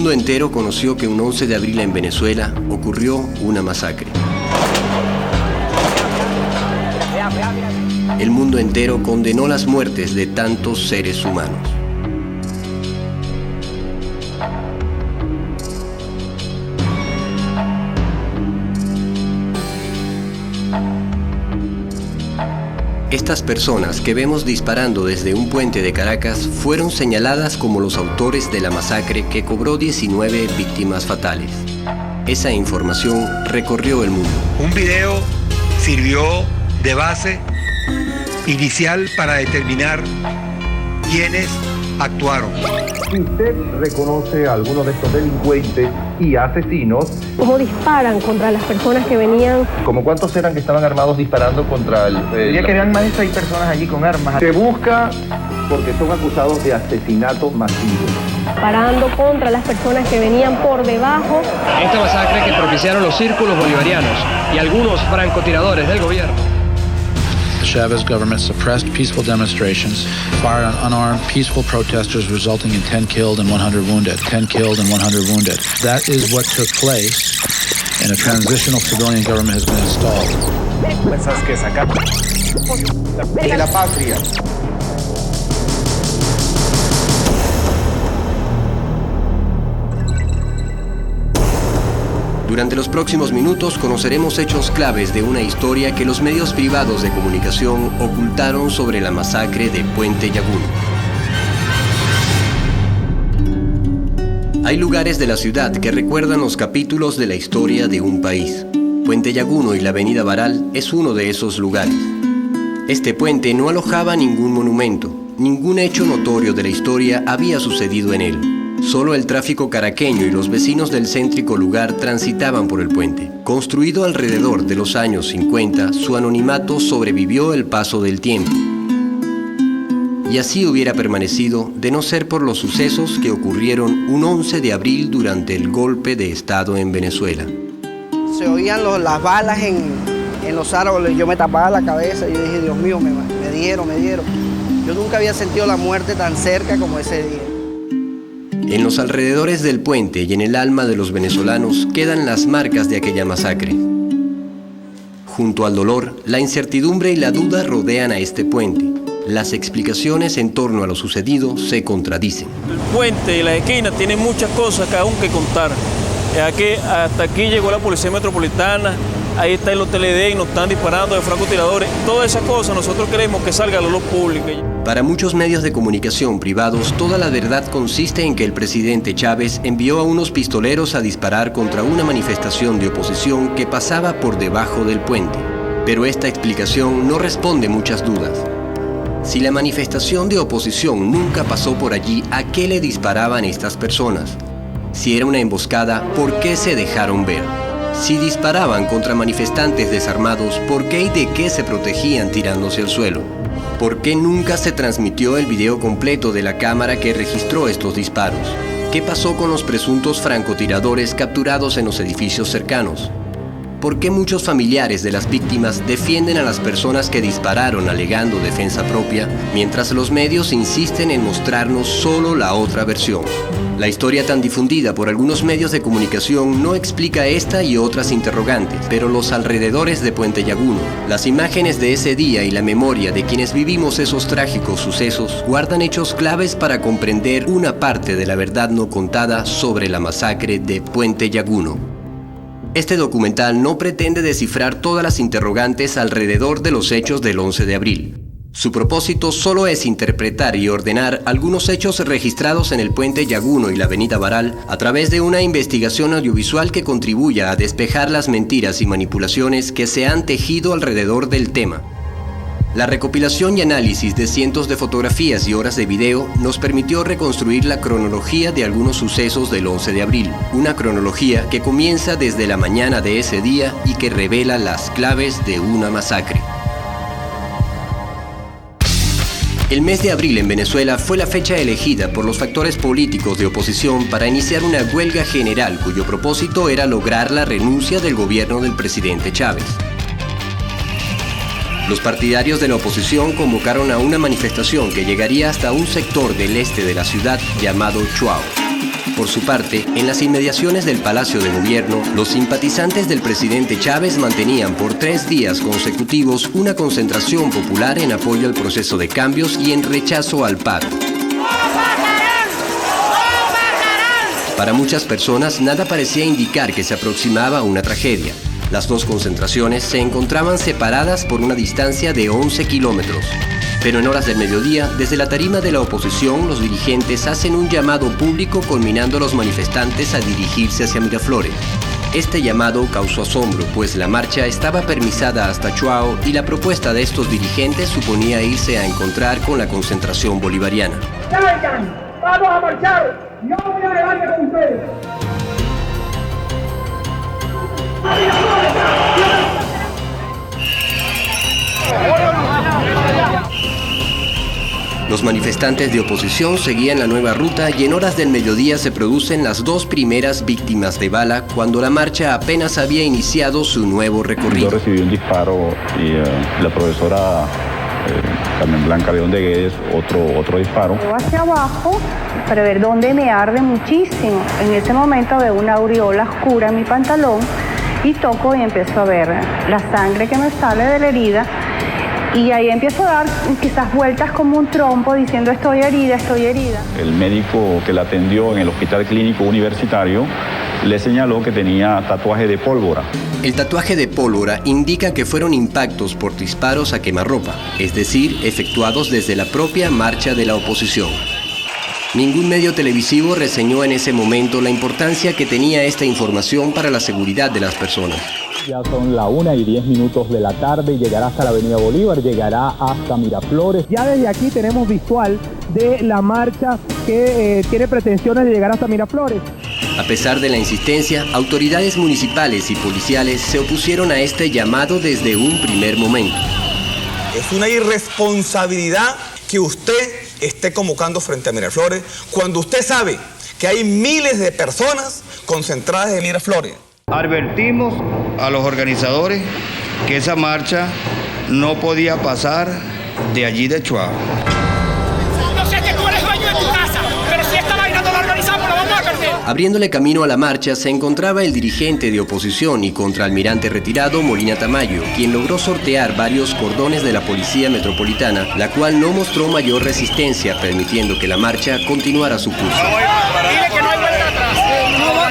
mundo entero conoció que un 11 de abril en Venezuela ocurrió una masacre. El mundo entero condenó las muertes de tantos seres humanos. Estas personas que vemos disparando desde un puente de Caracas fueron señaladas como los autores de la masacre que cobró 19 víctimas fatales. Esa información recorrió el mundo. Un video sirvió de base inicial para determinar quiénes actuaron. Si usted reconoce a algunos de estos delincuentes y asesinos, ¿cómo disparan contra las personas que venían? ¿Cómo cuántos eran que estaban armados disparando contra el... Diría que eran más de 6 personas allí con armas. Se busca porque son acusados de asesinato masivo. Disparando contra las personas que venían por debajo. Esta masacre que propiciaron los círculos bolivarianos y algunos francotiradores del gobierno. The Chavez government suppressed peaceful demonstrations, fired on unarmed peaceful protesters, resulting in 10 killed and 100 wounded. 10 killed and 100 wounded. That is what took place, and a transitional civilian government has been installed. Fuerzas que sacaron de la patria. Durante los próximos minutos conoceremos hechos claves de una historia que los medios privados de comunicación ocultaron sobre la masacre de Puente Llaguno. Hay lugares de la ciudad que recuerdan los capítulos de la historia de un país. Puente Llaguno y la Avenida Baral es uno de esos lugares. Este puente no alojaba ningún monumento, ningún hecho notorio de la historia había sucedido en él. Solo el tráfico caraqueño y los vecinos del céntrico lugar transitaban por el puente. Construido alrededor de los años 50, su anonimato sobrevivió el paso del tiempo. Y así hubiera permanecido de no ser por los sucesos que ocurrieron un 11 de abril durante el golpe de Estado en Venezuela. Se oían las balas en los árboles, yo me tapaba la cabeza y yo dije, Dios mío, me dieron. Yo nunca había sentido la muerte tan cerca como ese día. En los alrededores del puente y en el alma de los venezolanos quedan las marcas de aquella masacre. Junto al dolor, la incertidumbre y la duda rodean a este puente. Las explicaciones en torno a lo sucedido se contradicen. El puente y las esquinas tienen muchas cosas que aún que contar. Hasta aquí llegó la Policía Metropolitana, ahí está el Hotel Edén y nos están disparando de francotiradores. Todas esas cosas nosotros queremos que salga a la luz pública. Para muchos medios de comunicación privados, toda la verdad consiste en que el presidente Chávez envió a unos pistoleros a disparar contra una manifestación de oposición que pasaba por debajo del puente. Pero esta explicación no responde muchas dudas. Si la manifestación de oposición nunca pasó por allí, ¿a qué le disparaban estas personas? Si era una emboscada, ¿por qué se dejaron ver? Si disparaban contra manifestantes desarmados, ¿por qué y de qué se protegían tirándose al suelo? ¿Por qué nunca se transmitió el video completo de la cámara que registró estos disparos? ¿Qué pasó con los presuntos francotiradores capturados en los edificios cercanos? ¿Por qué muchos familiares de las víctimas defienden a las personas que dispararon alegando defensa propia, mientras los medios insisten en mostrarnos solo la otra versión? La historia tan difundida por algunos medios de comunicación no explica esta y otras interrogantes, pero los alrededores de Puente Llaguno, las imágenes de ese día y la memoria de quienes vivimos esos trágicos sucesos guardan hechos claves para comprender una parte de la verdad no contada sobre la masacre de Puente Llaguno. Este documental no pretende descifrar todas las interrogantes alrededor de los hechos del 11 de abril. Su propósito solo es interpretar y ordenar algunos hechos registrados en el Puente Llaguno y la Avenida Baral a través de una investigación audiovisual que contribuya a despejar las mentiras y manipulaciones que se han tejido alrededor del tema. La recopilación y análisis de cientos de fotografías y horas de video nos permitió reconstruir la cronología de algunos sucesos del 11 de abril, una cronología que comienza desde la mañana de ese día y que revela las claves de una masacre. El mes de abril en Venezuela fue la fecha elegida por los factores políticos de oposición para iniciar una huelga general cuyo propósito era lograr la renuncia del gobierno del presidente Chávez. Los partidarios de la oposición convocaron a una manifestación que llegaría hasta un sector del este de la ciudad llamado Chuao. Por su parte, en las inmediaciones del Palacio de Gobierno, los simpatizantes del presidente Chávez mantenían por 3 días consecutivos una concentración popular en apoyo al proceso de cambios y en rechazo al paro. Para muchas personas, nada parecía indicar que se aproximaba una tragedia. Las dos concentraciones se encontraban separadas por una distancia de 11 kilómetros. Pero en horas del mediodía, desde la tarima de la oposición, los dirigentes hacen un llamado público culminando a los manifestantes a dirigirse hacia Miraflores. Este llamado causó asombro, pues la marcha estaba permisada hasta Chuao y la propuesta de estos dirigentes suponía irse a encontrar con la concentración bolivariana. ¡Salgan! ¡Vamos a marchar! ¡Yo voy adelante con ustedes! Los manifestantes de oposición seguían la nueva ruta y en horas del mediodía se producen las 2 primeras víctimas de bala cuando la marcha apenas había iniciado su nuevo recorrido. Yo recibí un disparo y la profesora Carmen Blanca León de Guedes otro disparo. Yo hacia abajo para ver dónde me arde muchísimo. En ese momento veo una aureola oscura en mi pantalón y toco y empiezo a ver la sangre que me sale de la herida. Y ahí empiezo a dar quizás vueltas como un trompo diciendo estoy herida, estoy herida. El médico que la atendió en el Hospital Clínico Universitario le señaló que tenía tatuaje de pólvora. El tatuaje de pólvora indica que fueron impactos por disparos a quemarropa, es decir, efectuados desde la propia marcha de la oposición. Ningún medio televisivo reseñó en ese momento la importancia que tenía esta información para la seguridad de las personas. Ya son la 1:10 de la tarde, llegará hasta la Avenida Bolívar, llegará hasta Miraflores. Ya desde aquí tenemos visual de la marcha que tiene pretensiones de llegar hasta Miraflores. A pesar de la insistencia, autoridades municipales y policiales se opusieron a este llamado desde un primer momento. Es una irresponsabilidad que usted esté convocando frente a Miraflores cuando usted sabe que hay miles de personas concentradas en Miraflores. Advertimos a los organizadores que esa marcha no podía pasar de allí de Chuao. No sé que tú eres dueño de tu casa, pero si esta vaina no la organizamos, la vamos a perder. Abriéndole camino a la marcha se encontraba el dirigente de oposición y contraalmirante retirado Molina Tamayo, quien logró sortear varios cordones de la Policía Metropolitana, la cual no mostró mayor resistencia, permitiendo que la marcha continuara su curso. Dile que no hay vuelta atrás.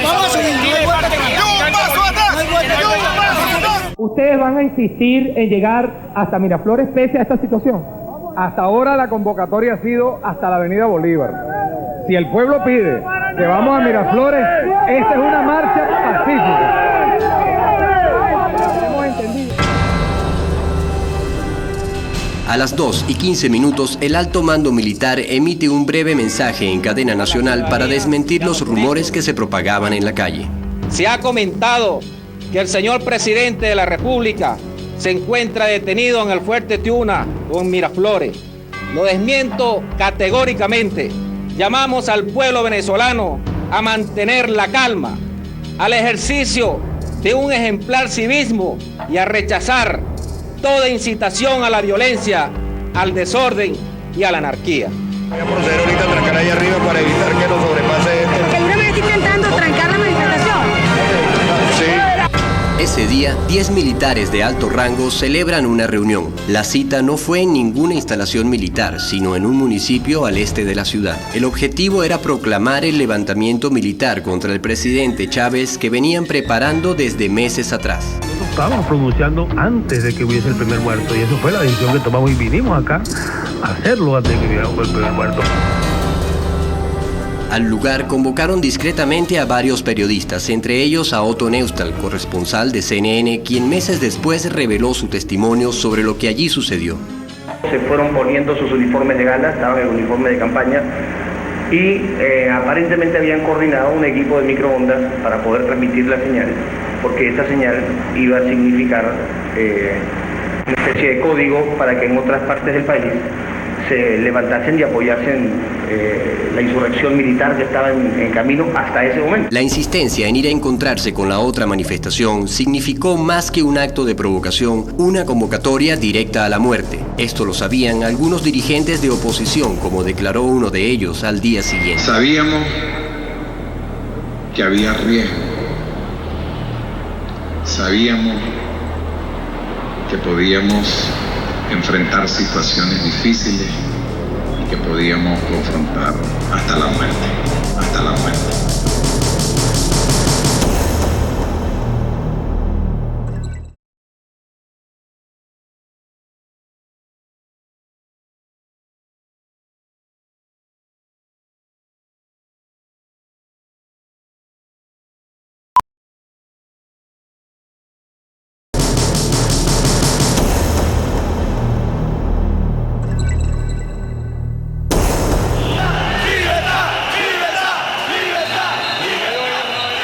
Vamos a subir. ¿Ustedes van a insistir en llegar hasta Miraflores pese a esta situación? Hasta ahora la convocatoria ha sido hasta la Avenida Bolívar. Si el pueblo pide que vamos a Miraflores, esta es una marcha pacífica. Hemos entendido. A las 2:15, el alto mando militar emite un breve mensaje en cadena nacional para desmentir los rumores que se propagaban en la calle. Se ha comentado que el señor presidente de la República se encuentra detenido en el Fuerte Tiuna o en Miraflores. Lo desmiento categóricamente. Llamamos al pueblo venezolano a mantener la calma, al ejercicio de un ejemplar civismo y a rechazar toda incitación a la violencia, al desorden y a la anarquía. Voy a proceder ahorita a trancar ahí arriba para evitar que nos sobrepase esto. ¿Seguramente está intentando trancar la manifestación? Sí. Ese día, 10 militares de alto rango celebran una reunión. La cita no fue en ninguna instalación militar, sino en un municipio al este de la ciudad. El objetivo era proclamar el levantamiento militar contra el presidente Chávez que venían preparando desde meses atrás. Nosotros estábamos pronunciando antes de que hubiese el primer muerto y eso fue la decisión que tomamos y vinimos acá a hacerlo antes de que hubiera el primer muerto. Al lugar convocaron discretamente a varios periodistas, entre ellos a Otto Neustad, corresponsal de CNN, quien meses después reveló su testimonio sobre lo que allí sucedió. Se fueron poniendo sus uniformes de gala, estaban en el uniforme de campaña y aparentemente habían coordinado un equipo de microondas para poder transmitir la señal, porque esa señal iba a significar una especie de código para que en otras partes del país se levantasen y apoyasen la insurrección militar que estaba en camino hasta ese momento. La insistencia en ir a encontrarse con la otra manifestación significó más que un acto de provocación, una convocatoria directa a la muerte. Esto lo sabían algunos dirigentes de oposición, como declaró uno de ellos al día siguiente. Sabíamos que había riesgo. Sabíamos que podíamos enfrentar situaciones difíciles y que podíamos confrontar hasta la muerte, hasta la muerte.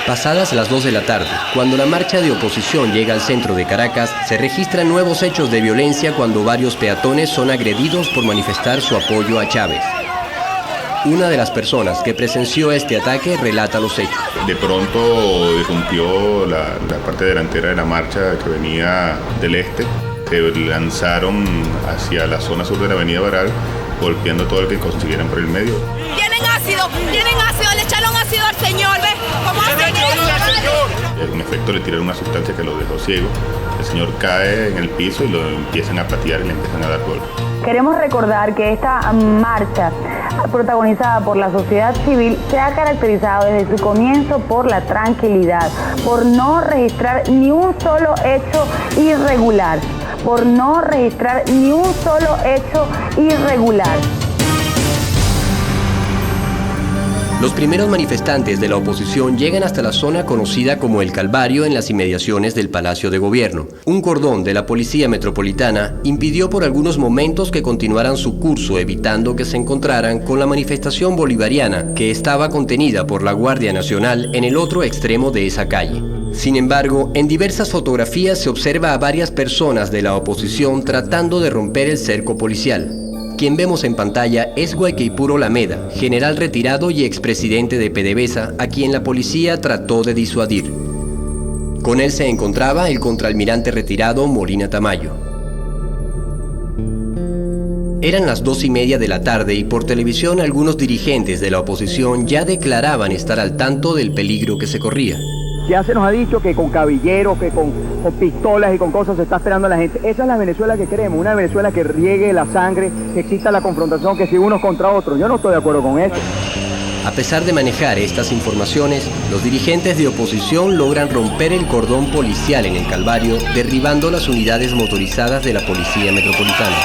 Pasadas las 2 de la tarde, cuando la marcha de oposición llega al centro de Caracas, se registran nuevos hechos de violencia cuando varios peatones son agredidos por manifestar su apoyo a Chávez. Una de las personas que presenció este ataque relata los hechos. De pronto irrumpió la parte delantera de la marcha que venía del este. Se lanzaron hacia la zona sur de la avenida Baral, golpeando todo el que consiguieran por el medio. Tienen ácido, le echaron ácido al señor, ¿ves? ¿Cómo hacen eso? En efecto le tiraron una sustancia que lo dejó ciego. El señor cae en el piso y lo empiezan a patear y le empiezan a dar golpes. Queremos recordar que esta marcha protagonizada por la sociedad civil se ha caracterizado desde su comienzo por la tranquilidad, por no registrar ni un solo hecho irregular, Los primeros manifestantes de la oposición llegan hasta la zona conocida como El Calvario en las inmediaciones del Palacio de Gobierno. Un cordón de la Policía Metropolitana impidió por algunos momentos que continuaran su curso, evitando que se encontraran con la manifestación bolivariana que estaba contenida por la Guardia Nacional en el otro extremo de esa calle. Sin embargo, en diversas fotografías se observa a varias personas de la oposición tratando de romper el cerco policial. Quien vemos en pantalla es Guayqueipuro Lameda, general retirado y expresidente de PDVSA, a quien la policía trató de disuadir. Con él se encontraba el contraalmirante retirado Molina Tamayo. Eran las 2:30 de la tarde y por televisión algunos dirigentes de la oposición ya declaraban estar al tanto del peligro que se corría. Ya se nos ha dicho que con cabilleros, que con pistolas y con cosas se está esperando a la gente. Esa es la Venezuela que queremos, una Venezuela que riegue la sangre, que exista la confrontación, que si unos contra otros. Yo no estoy de acuerdo con eso. A pesar de manejar estas informaciones, los dirigentes de oposición logran romper el cordón policial en el Calvario, derribando las unidades motorizadas de la Policía Metropolitana.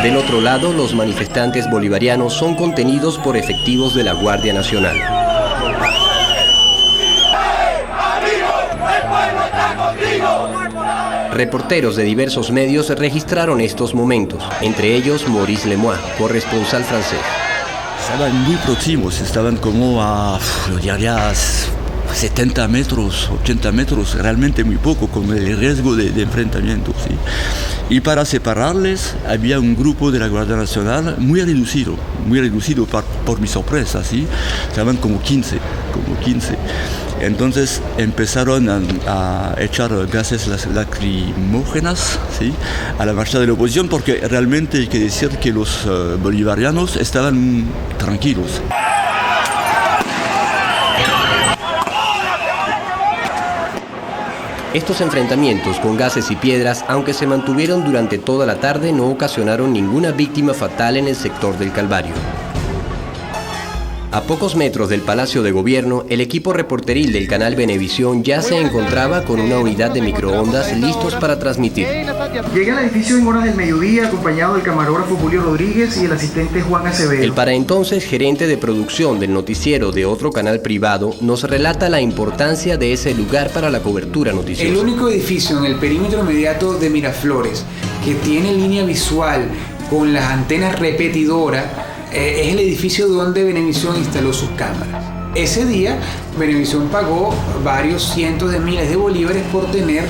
Del otro lado, los manifestantes bolivarianos son contenidos por efectivos de la Guardia Nacional. Reporteros de diversos medios registraron estos momentos, entre ellos Maurice Lemoine, corresponsal francés. Estaban muy próximos, estaban como a 70 metros, 80 metros, realmente muy poco, con el riesgo de enfrentamiento, ¿sí? Y para separarles había un grupo de la Guardia Nacional muy reducido por mi sorpresa, ¿sí? Estaban como 15. Entonces empezaron a echar gases lacrimógenas, ¿sí?, a la marcha de la oposición, porque realmente hay que decir que los bolivarianos estaban tranquilos. Estos enfrentamientos con gases y piedras, aunque se mantuvieron durante toda la tarde, no ocasionaron ninguna víctima fatal en el sector del Calvario. A pocos metros del Palacio de Gobierno, el equipo reporteril del canal Venevisión ya se encontraba con una unidad de microondas listos para transmitir. Llegué al edificio en horas del mediodía acompañado del camarógrafo Julio Rodríguez y el asistente Juan Acevedo. El para entonces gerente de producción del noticiero de otro canal privado nos relata la importancia de ese lugar para la cobertura noticiosa. El único edificio en el perímetro inmediato de Miraflores que tiene línea visual con las antenas repetidoras es el edificio donde Venevisión instaló sus cámaras. Ese día, Venevisión pagó varios cientos de miles de bolívares por tener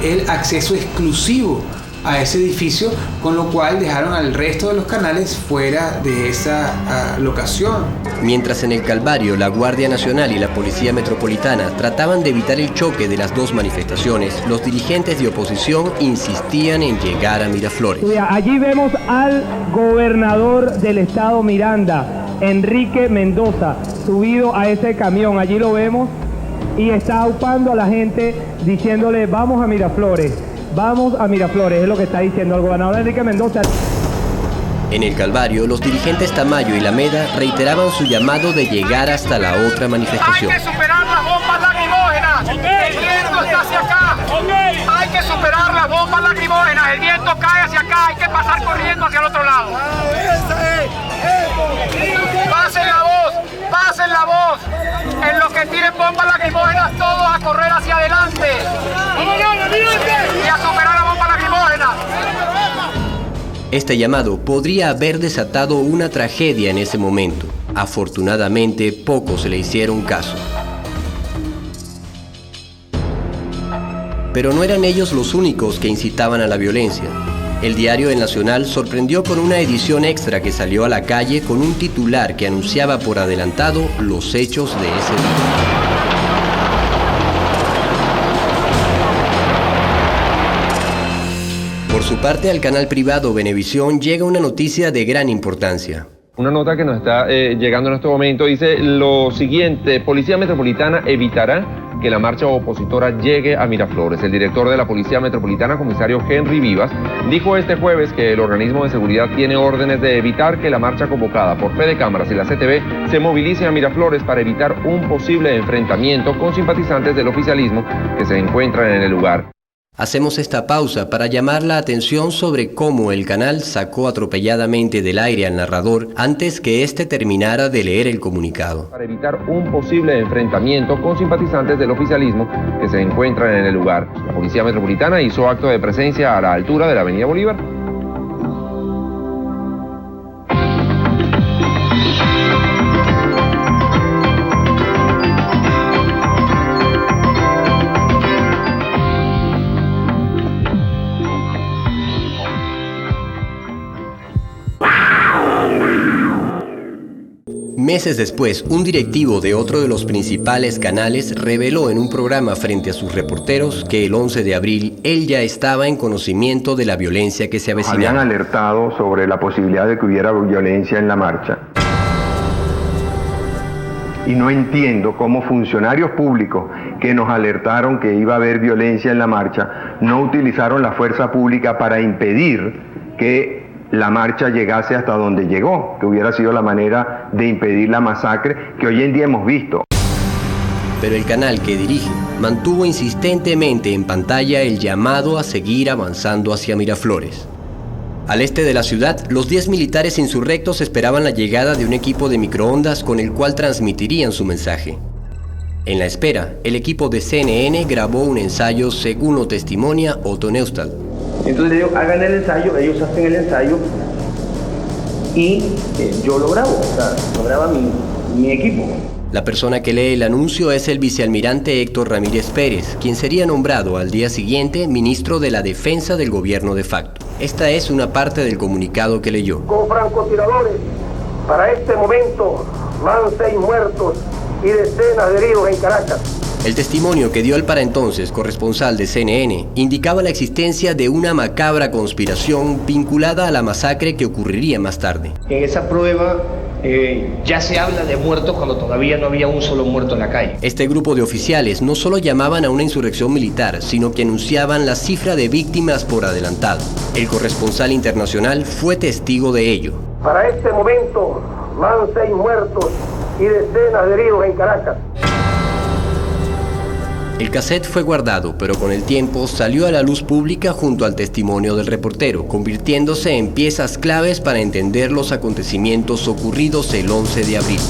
el acceso exclusivo a ese edificio, con lo cual dejaron al resto de los canales fuera de esa locación. Mientras en el Calvario la Guardia Nacional y la Policía Metropolitana trataban de evitar el choque de las dos manifestaciones, los dirigentes de oposición insistían en llegar a Miraflores. Allí vemos al gobernador del estado Miranda, Enrique Mendoza, subido a ese camión. Allí lo vemos y está aupando a la gente diciéndole vamos a Miraflores, es lo que está diciendo el gobernador Enrique Mendoza. En el Calvario, los dirigentes Tamayo y Lameda reiteraban su llamado de llegar hasta la otra manifestación. Hay que superar las bombas lacrimógenas. El viento está hacia acá. Hay que superar las bombas lacrimógenas. El viento cae hacia acá. Hay que pasar corriendo hacia el otro lado. Pasen la voz. En los que tiren bombas lacrimógenas, todos a correr hacia adelante. Y a superar las bombas lacrimógenas. Este llamado podría haber desatado una tragedia en ese momento. Afortunadamente, pocos le hicieron caso. Pero no eran ellos los únicos que incitaban a la violencia. El diario El Nacional sorprendió con una edición extra que salió a la calle con un titular que anunciaba por adelantado los hechos de ese día. Por su parte, al canal privado Venevisión llega una noticia de gran importancia. Una nota que nos está llegando en este momento dice lo siguiente: Policía Metropolitana evitará que la marcha opositora llegue a Miraflores. El director de la Policía Metropolitana, comisario Henry Vivas, dijo este jueves que el organismo de seguridad tiene órdenes de evitar que la marcha convocada por Fede Cámaras y la CTV se movilice a Miraflores para evitar un posible enfrentamiento con simpatizantes del oficialismo que se encuentran en el lugar. Hacemos esta pausa para llamar la atención sobre cómo el canal sacó atropelladamente del aire al narrador antes que éste terminara de leer el comunicado. Para evitar un posible enfrentamiento con simpatizantes del oficialismo que se encuentran en el lugar. La Policía Metropolitana hizo acto de presencia a la altura de la Avenida Bolívar. Meses después, un directivo de otro de los principales canales reveló en un programa frente a sus reporteros que el 11 de abril él ya estaba en conocimiento de la violencia que se avecinaba. Habían alertado sobre la posibilidad de que hubiera violencia en la marcha. Y no entiendo cómo funcionarios públicos que nos alertaron que iba a haber violencia en la marcha no utilizaron la fuerza pública para impedir que la marcha llegase hasta donde llegó, que hubiera sido la manera de impedir la masacre que hoy en día hemos visto. Pero el canal que dirige mantuvo insistentemente en pantalla el llamado a seguir avanzando hacia Miraflores. Al este de la ciudad, los 10 militares insurrectos esperaban la llegada de un equipo de microondas con el cual transmitirían su mensaje. En la espera, el equipo de CNN grabó un ensayo según lo testimonia Otto Neustad. Entonces ellos hagan el ensayo, ellos hacen el ensayo y yo lo grabo, o sea, lo graba mi equipo. La persona que lee el anuncio es el vicealmirante Héctor Ramírez Pérez, quien sería nombrado al día siguiente ministro de la Defensa del gobierno de facto. Esta es una parte del comunicado que leyó. Con francotiradores, para este momento van 6 muertos y decenas de heridos en Caracas. El testimonio que dio el para entonces corresponsal de CNN indicaba la existencia de una macabra conspiración vinculada a la masacre que ocurriría más tarde. En esa prueba ya se habla de muertos cuando todavía no había un solo muerto en la calle. Este grupo de oficiales no solo llamaban a una insurrección militar, sino que anunciaban la cifra de víctimas por adelantado. El corresponsal internacional fue testigo de ello. Para este momento van 6 muertos y decenas de heridos en Caracas. El cassette fue guardado, pero con el tiempo salió a la luz pública junto al testimonio del reportero, convirtiéndose en piezas claves para entender los acontecimientos ocurridos el 11 de abril.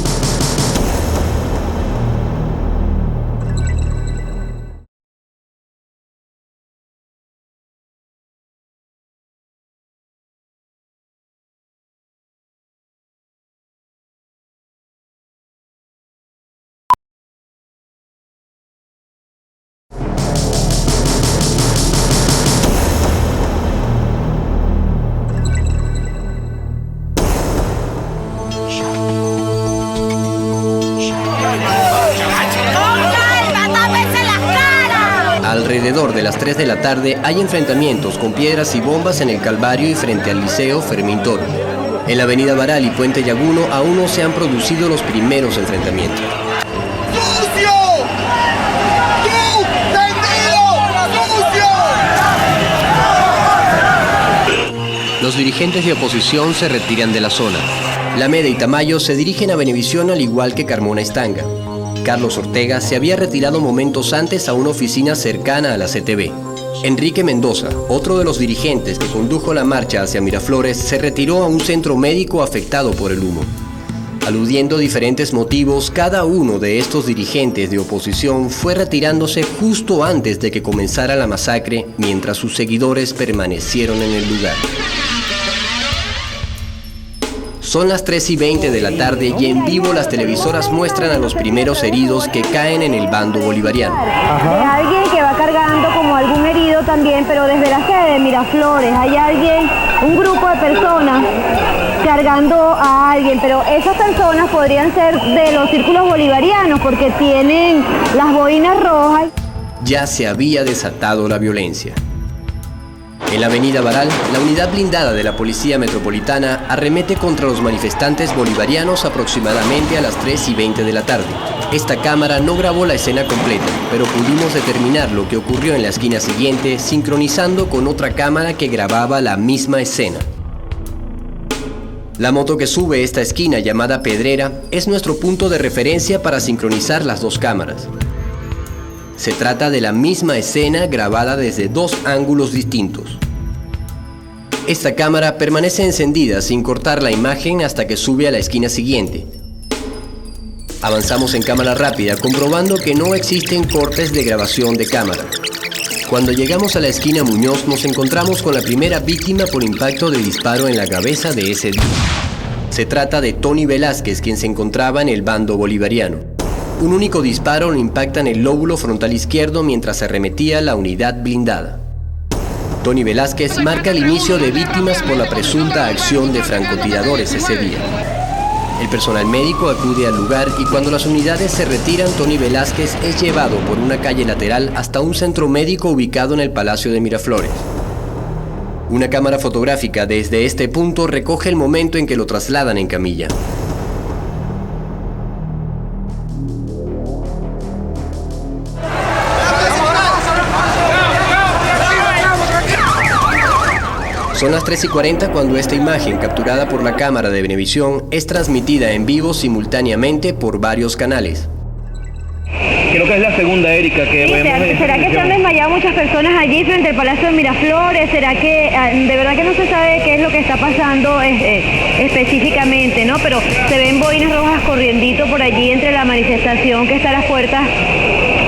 Alrededor de las 3 de la tarde hay enfrentamientos con piedras y bombas en el Calvario y frente al Liceo Fermín Toro. En la avenida Baral y Puente Yaguno aún no se han producido los primeros enfrentamientos. ¡Sucio! ¡Tú, tendido! ¡Sucio! Los dirigentes de oposición se retiran de la zona. Lameda y Tamayo se dirigen a Venevisión al igual que Carmona Estanga. Carlos Ortega se había retirado momentos antes a una oficina cercana a la CTV. Enrique Mendoza, otro de los dirigentes que condujo la marcha hacia Miraflores, se retiró a un centro médico afectado por el humo. Aludiendo a diferentes motivos, cada uno de estos dirigentes de oposición fue retirándose justo antes de que comenzara la masacre, mientras sus seguidores permanecieron en el lugar. Son las 3:20 de la tarde y en vivo las televisoras muestran a los primeros heridos que caen en el bando bolivariano. De alguien que va cargando como algún herido también, pero desde la sede de Miraflores hay alguien, un grupo de personas cargando a alguien, pero esas personas podrían ser de los círculos bolivarianos porque tienen las boinas rojas. Ya se había desatado la violencia. En la avenida Baral, la unidad blindada de la Policía Metropolitana arremete contra los manifestantes bolivarianos aproximadamente a las 3:20 de la tarde. Esta cámara no grabó la escena completa, pero pudimos determinar lo que ocurrió en la esquina siguiente, sincronizando con otra cámara que grababa la misma escena. La moto que sube esta esquina, llamada Pedrera, es nuestro punto de referencia para sincronizar las dos cámaras. Se trata de la misma escena grabada desde dos ángulos distintos. Esta cámara permanece encendida sin cortar la imagen hasta que sube a la esquina siguiente. Avanzamos en cámara rápida, comprobando que no existen cortes de grabación de cámara. Cuando llegamos a la esquina Muñoz, nos encontramos con la primera víctima por impacto de disparo en la cabeza de ese día. Se trata de Tony Velázquez, quien se encontraba en el bando bolivariano. Un único disparo lo impacta en el lóbulo frontal izquierdo mientras se arremetía la unidad blindada. Tony Velázquez marca el inicio de víctimas por la presunta acción de francotiradores ese día. El personal médico acude al lugar y cuando las unidades se retiran, Tony Velázquez es llevado por una calle lateral hasta un centro médico ubicado en el Palacio de Miraflores. Una cámara fotográfica desde este punto recoge el momento en que lo trasladan en camilla. Son las 3:40 cuando esta imagen, capturada por la cámara de Venevisión, es transmitida en vivo simultáneamente por varios canales. Creo que es la segunda, Erika, que vemos. ¿Será que se han desmayado muchas personas allí frente al Palacio de Miraflores? ¿Será que de verdad que no se sabe qué es lo que está pasando específicamente, ¿no? Pero se ven boinas rojas corriendito por allí entre la manifestación que está a las puertas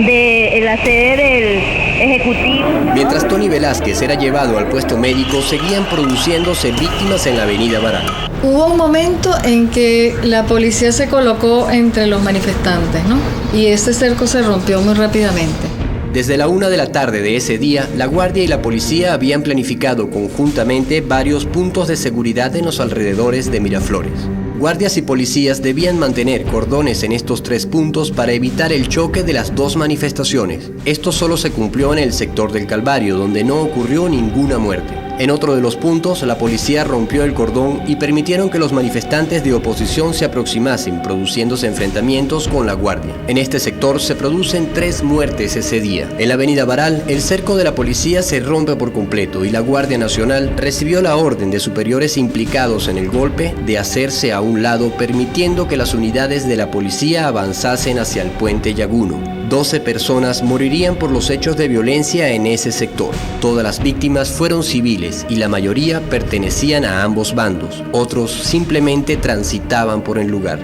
de la sede del Ejecutivo. Mientras Tony Velázquez era llevado al puesto médico, seguían produciéndose víctimas en la avenida Baral. Hubo un momento en que la policía se colocó entre los manifestantes, ¿no? Y ese cerco se rompió muy rápidamente. Desde la 1 de la tarde de ese día, la Guardia y la policía habían planificado conjuntamente varios puntos de seguridad en los alrededores de Miraflores. Guardias y policías debían mantener cordones en estos 3 puntos para evitar el choque de las dos manifestaciones. Esto solo se cumplió en el sector del Calvario, donde no ocurrió ninguna muerte. En otro de los puntos, la policía rompió el cordón y permitieron que los manifestantes de oposición se aproximasen, produciéndose enfrentamientos con la Guardia. En este sector se producen 3 muertes ese día. En la avenida Baral, el cerco de la policía se rompe por completo y la Guardia Nacional recibió la orden de superiores implicados en el golpe de hacerse a un lado, permitiendo que las unidades de la policía avanzasen hacia el puente Yaguno. 12 personas morirían por los hechos de violencia en ese sector. Todas las víctimas fueron civiles y la mayoría pertenecían a ambos bandos. Otros simplemente transitaban por el lugar.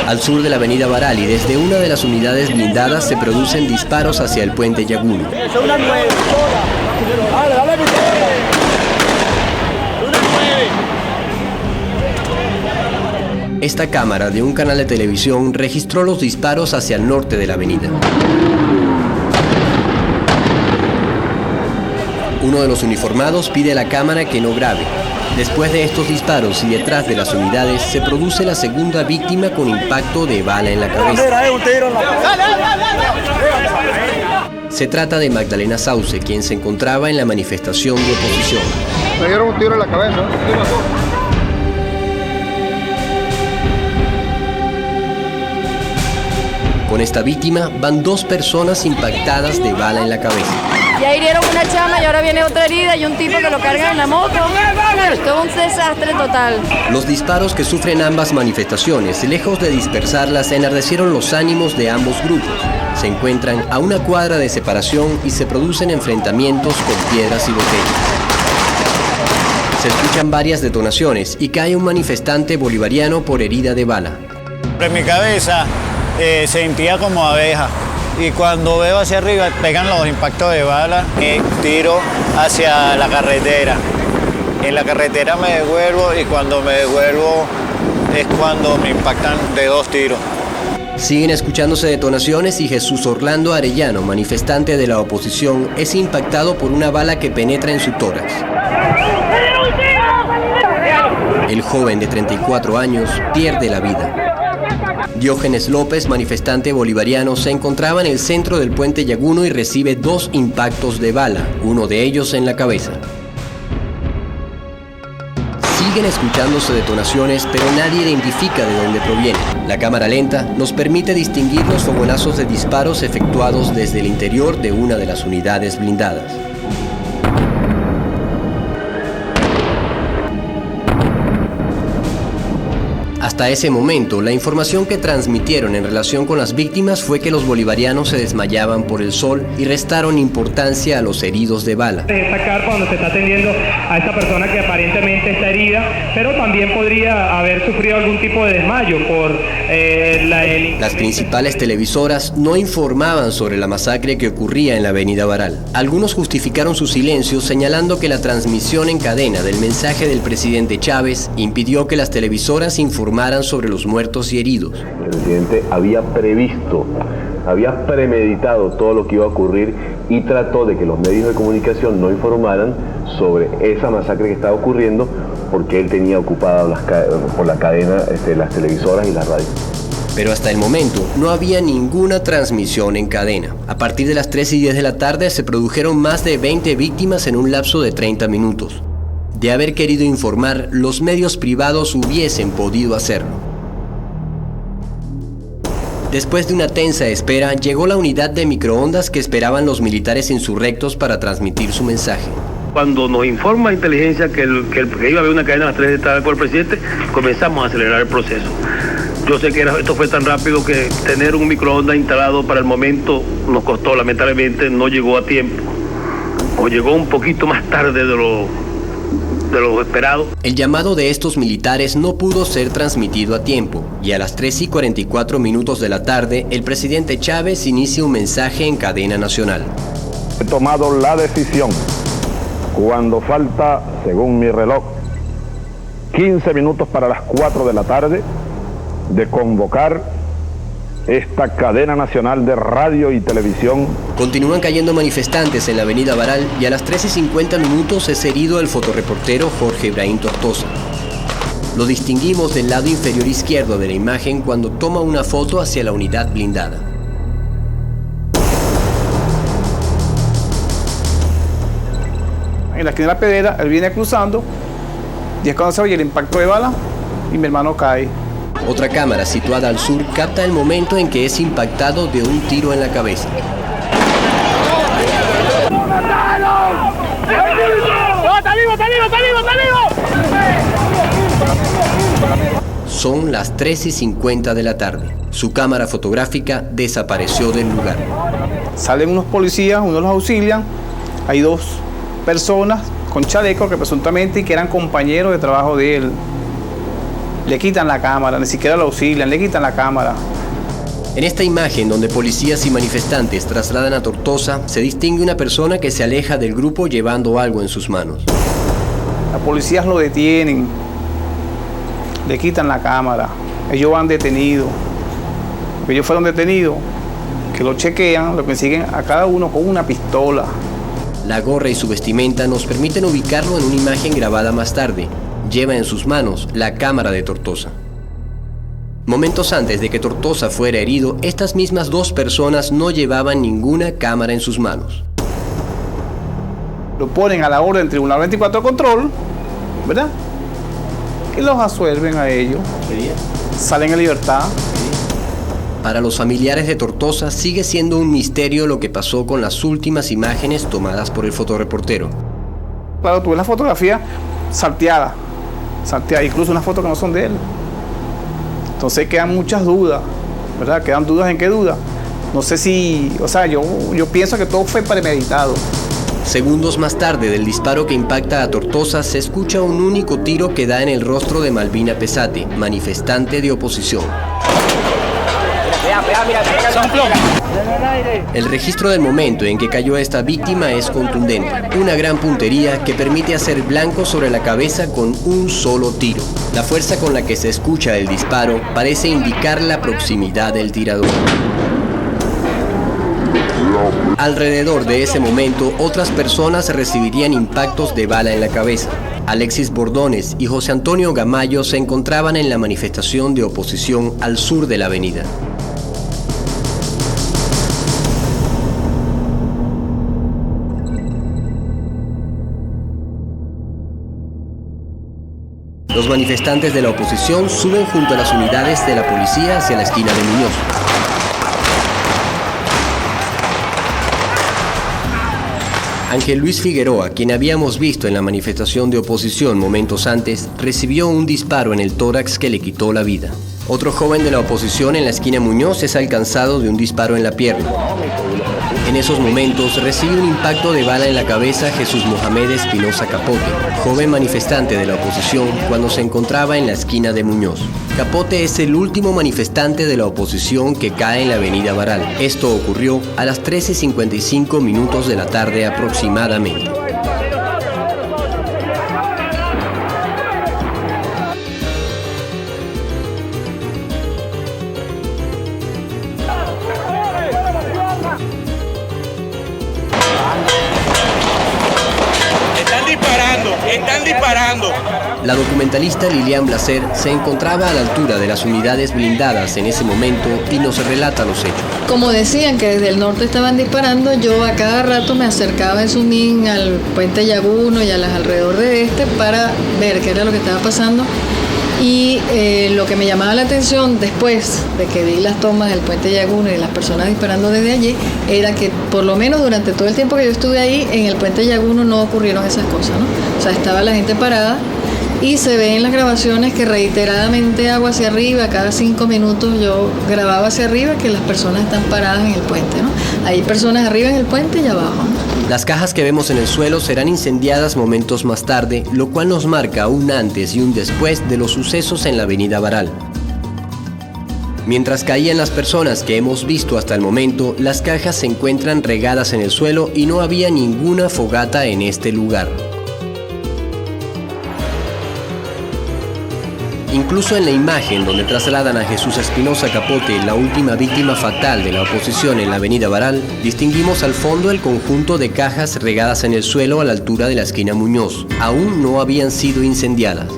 Al sur de la avenida Baral y desde una de las unidades blindadas se producen disparos hacia el puente Yaguno. Esta cámara de un canal de televisión registró los disparos hacia el norte de la avenida. Uno de los uniformados pide a la cámara que no grabe. Después de estos disparos y detrás de las unidades, se produce la segunda víctima con impacto de bala en la cabeza. Se trata de Magdalena Sauce, quien se encontraba en la manifestación de oposición. Me dieron un tiro en la cabeza. Con esta víctima van 2 personas impactadas de bala en la cabeza. Ya hirieron una chama y ahora viene otra herida y un tipo que lo carga en la moto. Esto es un desastre total. Los disparos que sufren ambas manifestaciones, lejos de dispersarlas, enardecieron los ánimos de ambos grupos. Se encuentran a una cuadra de separación y se producen enfrentamientos con piedras y botellas. Se escuchan varias detonaciones y cae un manifestante bolivariano por herida de bala. En mi cabeza sentía como abeja y cuando veo hacia arriba pegan los impactos de bala y tiro hacia la carretera. En la carretera me devuelvo y cuando me devuelvo es cuando me impactan de 2 tiros. Siguen escuchándose detonaciones y Jesús Orlando Arellano, manifestante de la oposición, es impactado por una bala que penetra en su tórax. El joven de 34 años pierde la vida. Diógenes López, manifestante bolivariano, se encontraba en el centro del puente Yaguno y recibe 2 impactos de bala, uno de ellos en la cabeza. Siguen escuchándose detonaciones, pero nadie identifica de dónde provienen. La cámara lenta nos permite distinguir los fogonazos de disparos efectuados desde el interior de una de las unidades blindadas. Hasta ese momento, la información que transmitieron en relación con las víctimas fue que los bolivarianos se desmayaban por el sol y restaron importancia a los heridos de bala. Destacar cuando se está atendiendo a esta persona que aparentemente está herida, pero también podría haber sufrido algún tipo de desmayo por Las principales televisoras no informaban sobre la masacre que ocurría en la avenida Baral. Algunos justificaron su silencio señalando que la transmisión en cadena del mensaje del presidente Chávez impidió que las televisoras informaran sobre los muertos y heridos. El presidente había previsto, había premeditado todo lo que iba a ocurrir y trató de que los medios de comunicación no informaran sobre esa masacre que estaba ocurriendo porque él tenía ocupadas por la cadena las televisoras y las radios. Pero hasta el momento no había ninguna transmisión en cadena. A partir de las 3:10 de la tarde se produjeron más de 20 víctimas en un lapso de 30 minutos. De haber querido informar, los medios privados hubiesen podido hacerlo. Después de una tensa espera, llegó la unidad de microondas que esperaban los militares insurrectos para transmitir su mensaje. Cuando nos informa inteligencia que iba a haber una cadena a las 3 de la tarde por el presidente, comenzamos a acelerar el proceso. Yo sé que esto fue tan rápido que tener un microondas instalado para el momento nos costó, lamentablemente no llegó a tiempo, o llegó un poquito más tarde de lo esperado. El llamado de estos militares no pudo ser transmitido a tiempo y a las 3:44 de la tarde el presidente Chávez inicia un mensaje en cadena nacional. He tomado la decisión, cuando falta, según mi reloj, 15 minutos para las 4 de la tarde, de convocar esta cadena nacional de radio y televisión. Continúan cayendo manifestantes en la avenida Baral y a las 13:50 es herido el fotoreportero Jorge Ibrahim Tortosa. Lo distinguimos del lado inferior izquierdo de la imagen cuando toma una foto hacia la unidad blindada. En la esquina de la Pedrera, él viene cruzando y es cuando se oye el impacto de bala y mi hermano cae. Otra cámara situada al sur capta el momento en que es impactado de un tiro en la cabeza. Son las 13:50 de la tarde. Su cámara fotográfica desapareció del lugar. Salen unos policías, uno los auxilian. Hay 2 personas con chalecos que presuntamente que eran compañeros de trabajo de él. Le quitan la cámara, ni siquiera lo auxilian, le quitan la cámara. En esta imagen, donde policías y manifestantes trasladan a Tortosa, se distingue una persona que se aleja del grupo llevando algo en sus manos. Los policías lo detienen, le quitan la cámara. Ellos van detenidos. Ellos fueron detenidos, que lo chequean, lo consiguen a cada uno con una pistola. La gorra y su vestimenta nos permiten ubicarlo en una imagen grabada más tarde. lleva en sus manos la cámara de Tortosa. Momentos antes de que Tortosa fuera herido, estas mismas dos personas no llevaban ninguna cámara en sus manos. Lo ponen a la orden del Tribunal 24 de Control, ¿verdad? Y los absuelven a ellos. Salen en libertad. Para los familiares de Tortosa sigue siendo un misterio lo que pasó con las últimas imágenes tomadas por el fotoreportero. Claro, tuve la fotografía salteada, incluso unas fotos que no son de él. Entonces quedan muchas dudas, ¿verdad? Quedan dudas en qué duda. No sé si, yo pienso que todo fue premeditado. Segundos más tarde del disparo que impacta a Tortosa, se escucha un único tiro que da en el rostro de Malvina Pesate, manifestante de oposición. El registro del momento en que cayó esta víctima es contundente. Una gran puntería que permite hacer blanco sobre la cabeza con un solo tiro. La fuerza con la que se escucha el disparo parece indicar la proximidad del tirador. Alrededor de ese momento, otras personas recibirían impactos de bala en la cabeza. Alexis Bordones y José Antonio Gamayo se encontraban en la manifestación de oposición al sur de la avenida. Los manifestantes de la oposición suben junto a las unidades de la policía hacia la esquina de Muñoz. Ángel Luis Figueroa, quien habíamos visto en la manifestación de oposición momentos antes, recibió un disparo en el tórax que le quitó la vida. Otro joven de la oposición en la esquina Muñoz es alcanzado de un disparo en la pierna. En esos momentos recibe un impacto de bala en la cabeza Jesús Mohamed Espinosa Capote, joven manifestante de la oposición cuando se encontraba en la esquina de Muñoz. Capote es el último manifestante de la oposición que cae en la avenida Baral. Esto ocurrió a las 13:55 minutos de la tarde aproximadamente. Están disparando. La documentalista Lilian Blaser se encontraba a la altura de las unidades blindadas en ese momento y nos relata los hechos. Como decían que desde el norte estaban disparando, yo a cada rato me acercaba en Sunín al puente Yaguno y a las alrededor de este para ver qué era lo que estaba pasando. Y lo que me llamaba la atención después de que vi las tomas del puente Yaguno y las personas disparando desde allí, era que por lo menos durante todo el tiempo que yo estuve ahí, en el puente Yaguno no ocurrieron esas cosas, ¿no? O sea, estaba la gente parada y se ve en las grabaciones que reiteradamente hago hacia arriba, cada 5 minutos yo grababa hacia arriba que las personas están paradas en el puente, ¿no? Hay personas arriba en el puente y abajo, ¿no? Las cajas que vemos en el suelo serán incendiadas momentos más tarde, lo cual nos marca un antes y un después de los sucesos en la avenida Baral. Mientras caían las personas que hemos visto hasta el momento, las cajas se encuentran regadas en el suelo y no había ninguna fogata en este lugar. Incluso en la imagen donde trasladan a Jesús Espinosa Capote, la última víctima fatal de la oposición en la avenida Baral, distinguimos al fondo el conjunto de cajas regadas en el suelo a la altura de la esquina Muñoz. Aún no habían sido incendiadas.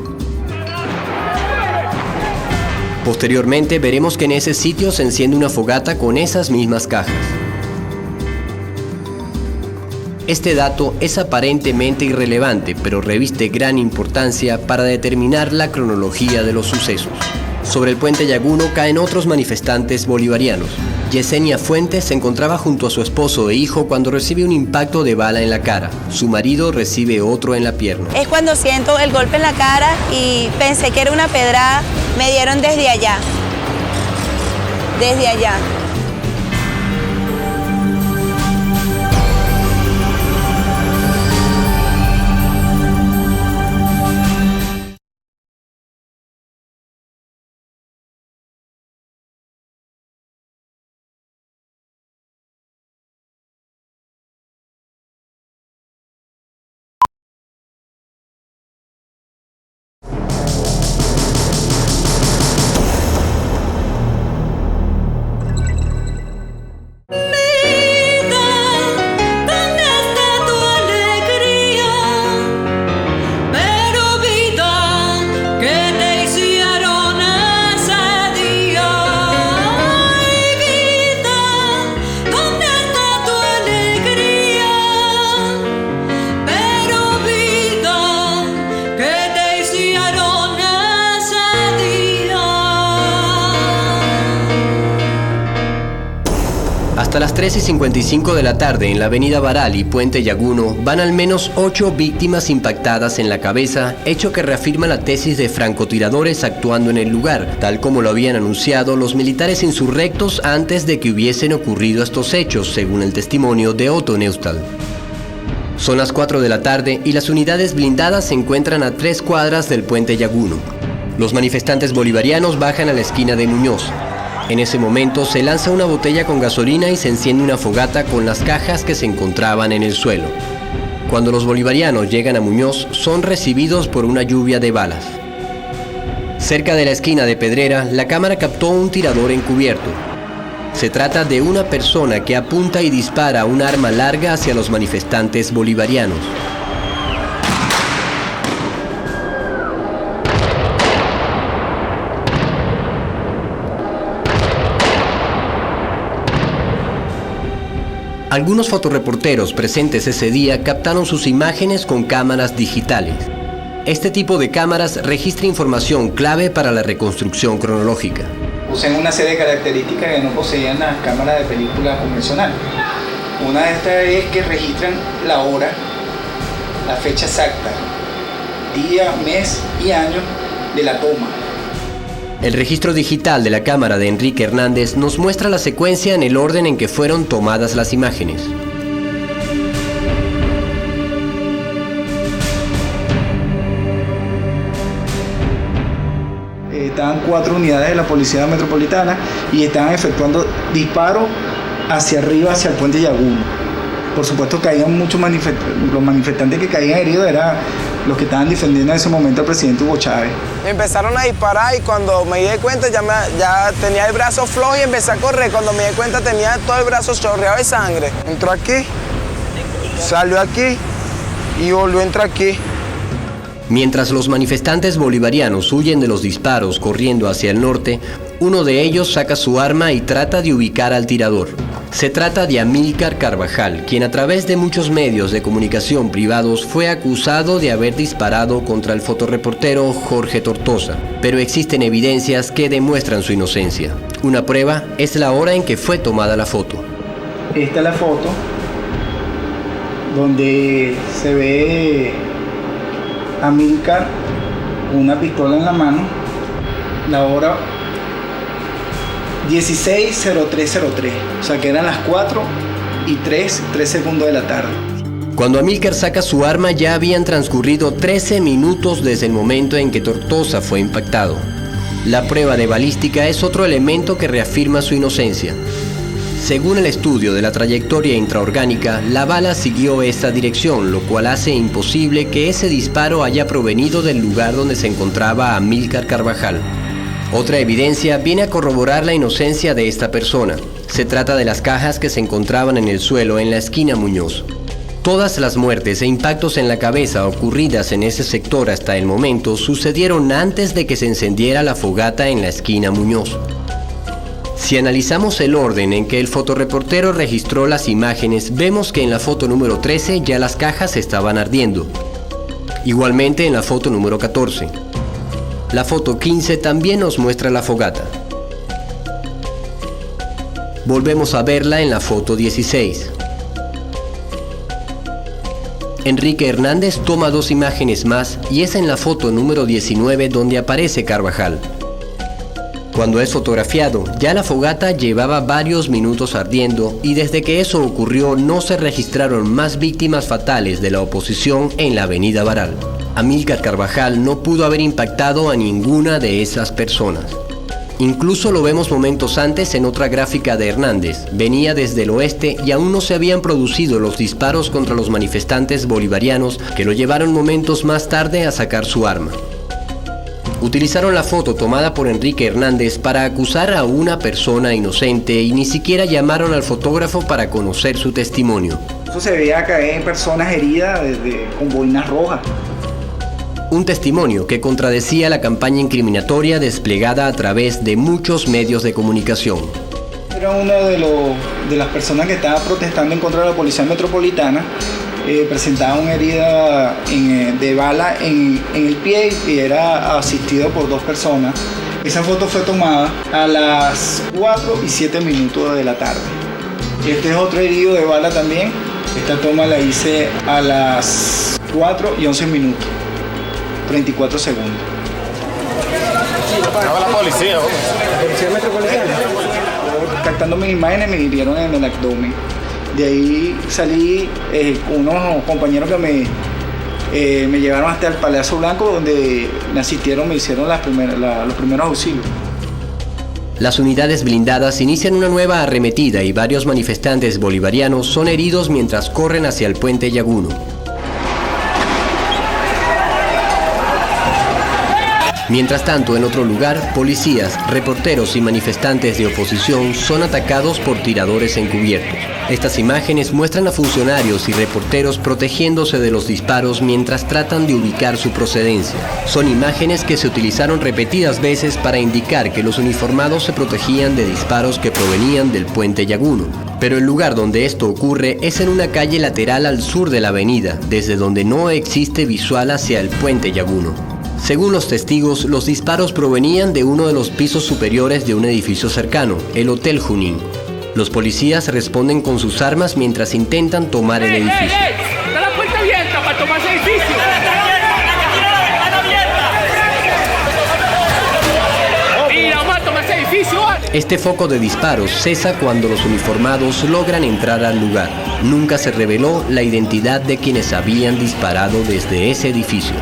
Posteriormente veremos que en ese sitio se enciende una fogata con esas mismas cajas. Este dato es aparentemente irrelevante, pero reviste gran importancia para determinar la cronología de los sucesos. Sobre el puente Yaguno caen otros manifestantes bolivarianos. Yesenia Fuentes se encontraba junto a su esposo e hijo cuando recibe un impacto de bala en la cara. Su marido recibe otro en la pierna. Es cuando siento el golpe en la cara y pensé que era una pedrada. Me dieron desde allá. Desde allá. Hasta las 3:55 de la tarde en la avenida Baral y Puente Llaguno van al menos 8 víctimas impactadas en la cabeza, hecho que reafirma la tesis de francotiradores actuando en el lugar, tal como lo habían anunciado los militares insurrectos antes de que hubiesen ocurrido estos hechos, según el testimonio de Otto Neustad. Son las 4 de la tarde y las unidades blindadas se encuentran a 3 cuadras del Puente Llaguno. Los manifestantes bolivarianos bajan a la esquina de Muñoz. En ese momento se lanza una botella con gasolina y se enciende una fogata con las cajas que se encontraban en el suelo. Cuando los bolivarianos llegan a Muñoz, son recibidos por una lluvia de balas. Cerca de la esquina de Pedrera, la cámara captó un tirador encubierto. Se trata de una persona que apunta y dispara un arma larga hacia los manifestantes bolivarianos. Algunos fotoreporteros presentes ese día captaron sus imágenes con cámaras digitales. Este tipo de cámaras registra información clave para la reconstrucción cronológica. Poseen una serie de características que no poseían las cámaras de película convencional. Una de estas es que registran la hora, la fecha exacta, día, mes y año de la toma. El registro digital de la cámara de Enrique Hernández nos muestra la secuencia en el orden en que fueron tomadas las imágenes. Estaban 4 unidades de la Policía Metropolitana y estaban efectuando disparos hacia arriba, hacia el Puente Llaguno. Por supuesto caían muchos los manifestantes que caían heridos eran los que estaban defendiendo en ese momento al presidente Hugo Chávez. Empezaron a disparar y cuando me di cuenta ya tenía el brazo flojo y empecé a correr. Cuando me di cuenta tenía todo el brazo chorreado de sangre. Entró aquí, salió aquí y volvió a entrar aquí. Mientras los manifestantes bolivarianos huyen de los disparos corriendo hacia el norte, uno de ellos saca su arma y trata de ubicar al tirador. Se trata de Amílcar Carvajal, quien a través de muchos medios de comunicación privados fue acusado de haber disparado contra el fotoreportero Jorge Tortosa, pero existen evidencias que demuestran su inocencia. Una prueba es la hora en que fue tomada la foto. Esta es la foto donde se ve a Amílcar con una pistola en la mano, la hora 16:03:03, o sea que eran las 4:03 segundos de la tarde. Cuando Amílcar saca su arma ya habían transcurrido 13 minutos desde el momento en que Tortosa fue impactado. La prueba de balística es otro elemento que reafirma su inocencia. Según el estudio de la trayectoria intraorgánica, la bala siguió esta dirección, lo cual hace imposible que ese disparo haya provenido del lugar donde se encontraba Amílcar Carvajal. Otra evidencia viene a corroborar la inocencia de esta persona. Se trata de las cajas que se encontraban en el suelo en la esquina Muñoz. Todas las muertes e impactos en la cabeza ocurridas en ese sector hasta el momento sucedieron antes de que se encendiera la fogata en la esquina Muñoz. Si analizamos el orden en que el fotoreportero registró las imágenes, vemos que en la foto número 13 ya las cajas estaban ardiendo. Igualmente en la foto número 14. La foto 15 también nos muestra la fogata. Volvemos a verla en la foto 16. Enrique Hernández toma 2 imágenes más y es en la foto número 19 donde aparece Carvajal. Cuando es fotografiado, ya la fogata llevaba varios minutos ardiendo y desde que eso ocurrió no se registraron más víctimas fatales de la oposición en la avenida Baral. Amílcar Carvajal no pudo haber impactado a ninguna de esas personas. Incluso lo vemos momentos antes en otra gráfica de Hernández. Venía desde el oeste y aún no se habían producido los disparos contra los manifestantes bolivarianos que lo llevaron momentos más tarde a sacar su arma. Utilizaron la foto tomada por Enrique Hernández para acusar a una persona inocente y ni siquiera llamaron al fotógrafo para conocer su testimonio. Eso se veía caer en personas heridas con boinas rojas. Un testimonio que contradecía la campaña incriminatoria desplegada a través de muchos medios de comunicación. Era una de las personas que estaba protestando en contra de la Policía Metropolitana. Presentaba una herida de bala en el pie y era asistido por 2 personas. Esa foto fue tomada a las 4:07 de la tarde. Este es otro herido de bala también. Esta toma la hice a las 4 y 11 minutos, 34 segundos. Estaba la policía, La policía metropolitana. Captando mis imágenes me hirieron en el abdomen. De ahí salí unos compañeros que me llevaron hasta el Palacio Blanco, donde me asistieron, me hicieron los primeros auxilios. Las unidades blindadas inician una nueva arremetida y varios manifestantes bolivarianos son heridos mientras corren hacia el puente Yaguno. Mientras tanto, en otro lugar, policías, reporteros y manifestantes de oposición son atacados por tiradores encubiertos. Estas imágenes muestran a funcionarios y reporteros protegiéndose de los disparos mientras tratan de ubicar su procedencia. Son imágenes que se utilizaron repetidas veces para indicar que los uniformados se protegían de disparos que provenían del puente Yaguno. Pero el lugar donde esto ocurre es en una calle lateral al sur de la avenida, desde donde no existe visual hacia el puente Yaguno. Según los testigos, los disparos provenían de uno de los pisos superiores de un edificio cercano, el Hotel Junín. Los policías responden con sus armas mientras intentan tomar el edificio. ¡Está la puerta abierta para tomar ese edificio! ¡Mira, vamos a tomar ese edificio! Este foco de disparos cesa cuando los uniformados logran entrar al lugar. Nunca se reveló la identidad de quienes habían disparado desde ese edificio.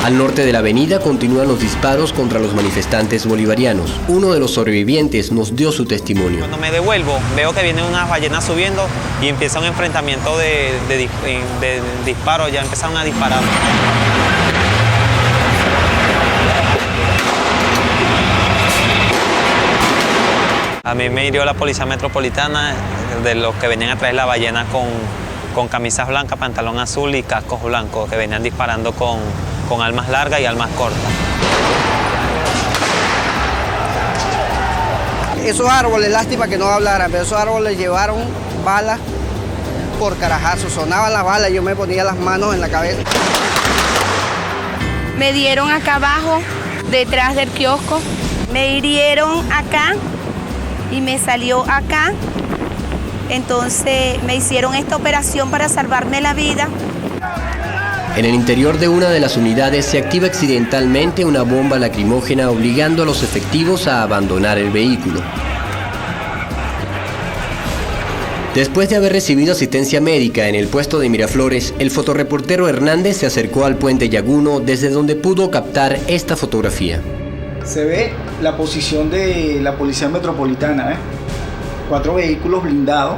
Al norte de la avenida continúan los disparos contra los manifestantes bolivarianos. Uno de los sobrevivientes nos dio su testimonio. Cuando me devuelvo, veo que vienen unas ballenas subiendo y empieza un enfrentamiento de disparos, ya empezaron a disparar. A mí me hirió la policía metropolitana, de los que venían a traer la ballena con camisas blancas, pantalón azul y cascos blancos, que venían disparando con armas largas y armas cortas. Esos árboles, lástima que no hablaran, pero esos árboles llevaron balas por carajazo, sonaban las balas, yo me ponía las manos en la cabeza. Me dieron acá abajo, detrás del kiosco, me hirieron acá y me salió acá. Entonces me hicieron esta operación para salvarme la vida. En el interior de una de las unidades se activa accidentalmente una bomba lacrimógena obligando a los efectivos a abandonar el vehículo. Después de haber recibido asistencia médica en el puesto de Miraflores, el fotorreportero Hernández se acercó al puente Yaguno desde donde pudo captar esta fotografía. Se ve la posición de la Policía Metropolitana, 4 vehículos blindados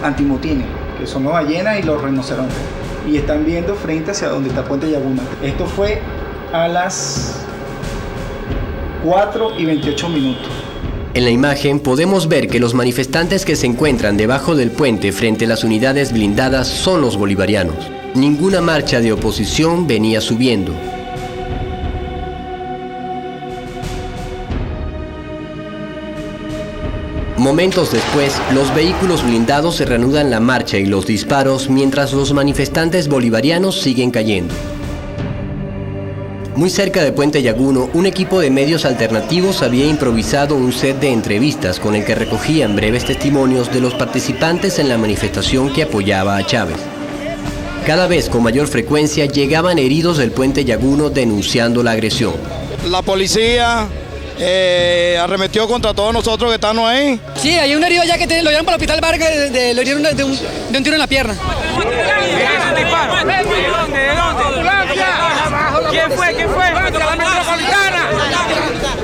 antimotines, que son los ballenas y los rinocerontes. Y están viendo frente hacia donde está Puente Yaguno. Esto fue a las 4 y 28 minutos. En la imagen podemos ver que los manifestantes que se encuentran debajo del puente frente a las unidades blindadas son los bolivarianos. Ninguna marcha de oposición venía subiendo. Momentos después, los vehículos blindados se reanudan la marcha y los disparos mientras los manifestantes bolivarianos siguen cayendo. Muy cerca de Puente Yaguno, un equipo de medios alternativos había improvisado un set de entrevistas con el que recogían breves testimonios de los participantes en la manifestación que apoyaba a Chávez. Cada vez con mayor frecuencia llegaban heridos del Puente Yaguno denunciando la agresión. La policía arremetió contra todos nosotros que estamos ahí. Sí, hay un herido allá que lo llevaron para el hospital Vargas, lo hirieron de un tiro en la pierna. ¿De dónde? ¿Quién fue? La metropolitana.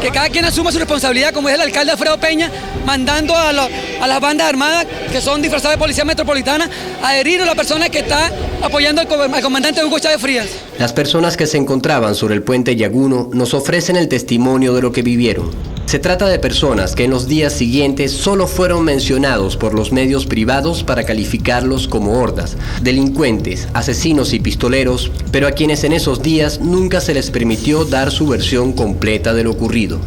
Que cada quien asuma su responsabilidad, como es el alcalde Alfredo Peña, mandando a las bandas armadas, que son disfrazadas de policía metropolitana, a herir a la persona que está apoyando al comandante Hugo Chávez Frías. Las personas que se encontraban sobre el Puente Yaguno nos ofrecen el testimonio de lo que vivieron. Se trata de personas que en los días siguientes solo fueron mencionados por los medios privados para calificarlos como hordas, delincuentes, asesinos y pistoleros, pero a quienes en esos días nunca se les permitió dar su versión completa de lo ocurrido.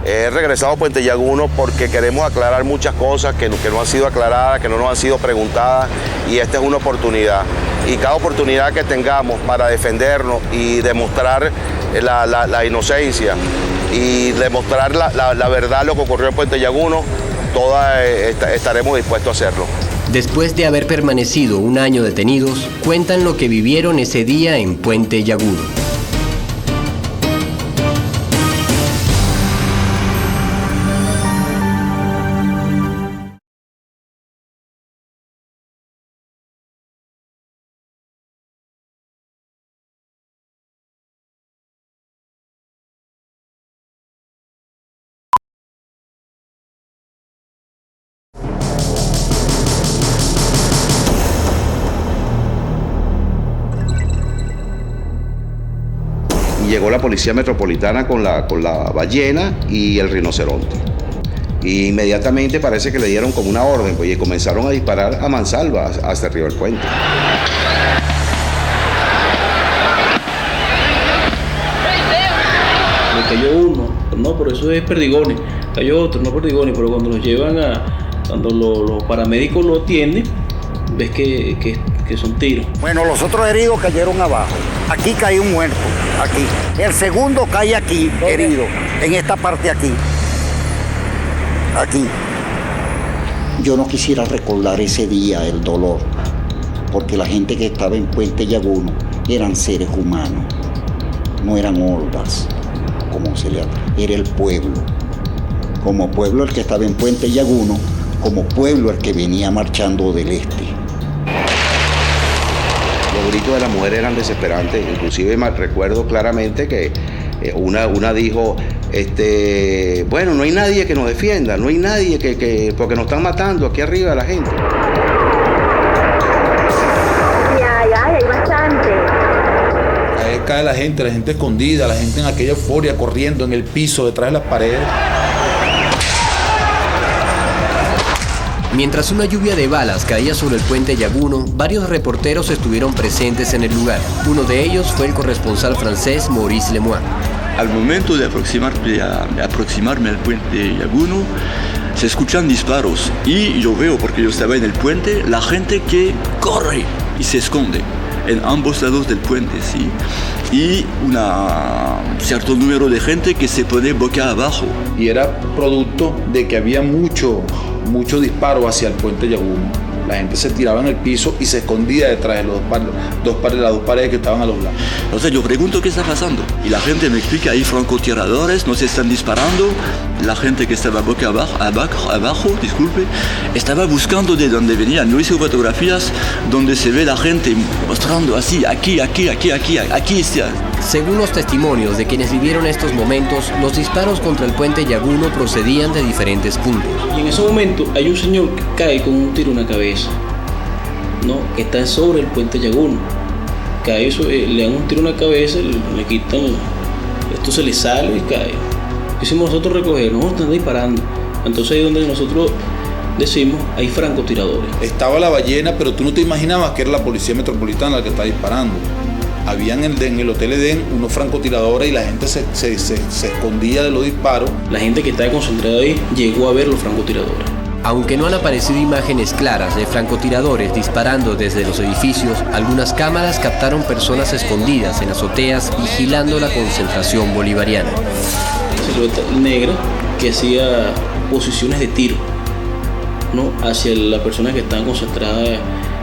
He regresado a Puente Yaguno porque queremos aclarar muchas cosas que no han sido aclaradas, que no nos han sido preguntadas, y esta es una oportunidad. Y cada oportunidad que tengamos para defendernos y demostrar la inocencia y demostrar la verdad de lo que ocurrió en Puente Yaguno, estaremos dispuestos a hacerlo. Después de haber permanecido un año detenidos, cuentan lo que vivieron ese día en Puente Yaguno. Llegó la policía metropolitana con la ballena y el rinoceronte. Y inmediatamente parece que le dieron como una orden, pues, y comenzaron a disparar a mansalva hasta arriba del puente. Me cayó uno, no, por eso es perdigones. Cayó otro, no perdigones, pero cuando los llevan cuando los paramédicos lo atienden, ves que son tiros. Bueno, los otros heridos cayeron abajo. Aquí cae un muerto, aquí. El segundo cae aquí, herido, en esta parte aquí. Aquí. Yo no quisiera recordar ese día, el dolor, porque la gente que estaba en Puente Yaguno eran seres humanos, no eran hordas, como se le llama, era el pueblo. Como pueblo el que estaba en Puente Yaguno, como pueblo el que venía marchando del este. Los gritos de las mujeres eran desesperantes, inclusive recuerdo claramente que una dijo, bueno, no hay nadie que nos defienda, no hay nadie porque nos están matando aquí arriba a la gente. Hay bastante. Ahí cae la gente escondida, la gente en aquella euforia corriendo en el piso, detrás de las paredes. Mientras una lluvia de balas caía sobre el Puente Yaguno, varios reporteros estuvieron presentes en el lugar. Uno de ellos fue el corresponsal francés Maurice Lemoine. Al momento de aproximarme al Puente Yaguno, se escuchan disparos y yo veo, porque yo estaba en el puente, la gente que corre y se esconde en ambos lados del puente, ¿sí? Y un cierto número de gente que se pone boca abajo. Y era producto de que había mucho disparo hacia el Puente Yaguno. La gente se tiraba en el piso y se escondía detrás de las dos paredes que estaban a los lados. Entonces yo pregunto qué está pasando y la gente me explica, hay francotiradores, nos están disparando. La gente que estaba boca abajo, estaba buscando de dónde venían. No hice fotografías donde se ve la gente mostrando así, aquí está. Según los testimonios de quienes vivieron estos momentos, los disparos contra el Puente Yaguno procedían de diferentes puntos. Y en ese momento hay un señor que cae con un tiro en la cabeza, ¿no? Que está sobre el Puente Yaguno. Cae, le dan un tiro en la cabeza, le quitan, esto se le sale y cae. ¿Qué hicimos nosotros? Recoger, no, están disparando. Entonces ahí es donde nosotros decimos, hay francotiradores. Estaba la ballena, pero tú no te imaginabas que era la policía metropolitana la que está disparando. Habían en el Hotel Edén unos francotiradores y la gente se escondía de los disparos. La gente que estaba concentrada ahí llegó a ver los francotiradores. Aunque no han aparecido imágenes claras de francotiradores disparando desde los edificios, algunas cámaras captaron personas escondidas en azoteas vigilando la concentración bolivariana. Silueta negra que hacía posiciones de tiro, ¿no? Hacia las personas que estaban concentradas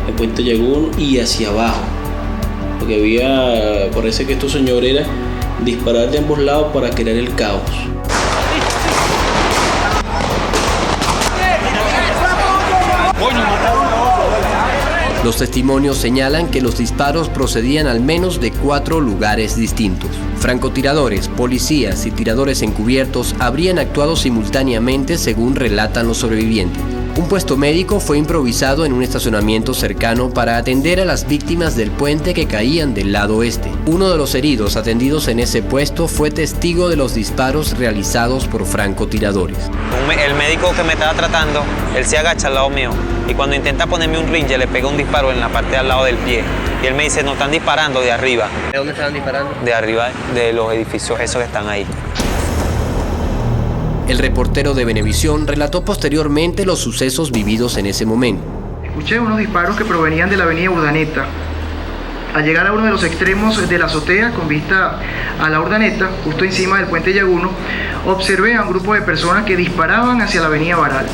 en Puente Yaguno y hacia abajo. Porque parece que estos señores era disparar de ambos lados para crear el caos. Los testimonios señalan que los disparos procedían al menos de 4 lugares distintos. Francotiradores, policías y tiradores encubiertos habrían actuado simultáneamente según relatan los sobrevivientes. Un puesto médico fue improvisado en un estacionamiento cercano para atender a las víctimas del puente que caían del lado este. Uno de los heridos atendidos en ese puesto fue testigo de los disparos realizados por francotiradores. El médico que me estaba tratando, él se agacha al lado mío y cuando intenta ponerme un ringe le pega un disparo en la parte de al lado del pie. Y él me dice, nos están disparando de arriba. ¿De dónde estaban disparando? De arriba de los edificios esos que están ahí. El reportero de Venevisión relató posteriormente los sucesos vividos en ese momento. Escuché unos disparos que provenían de la avenida Urdaneta. Al llegar a uno de los extremos de la azotea, con vista a la Urdaneta, justo encima del Puente Yaguno, observé a un grupo de personas que disparaban hacia la avenida Baral.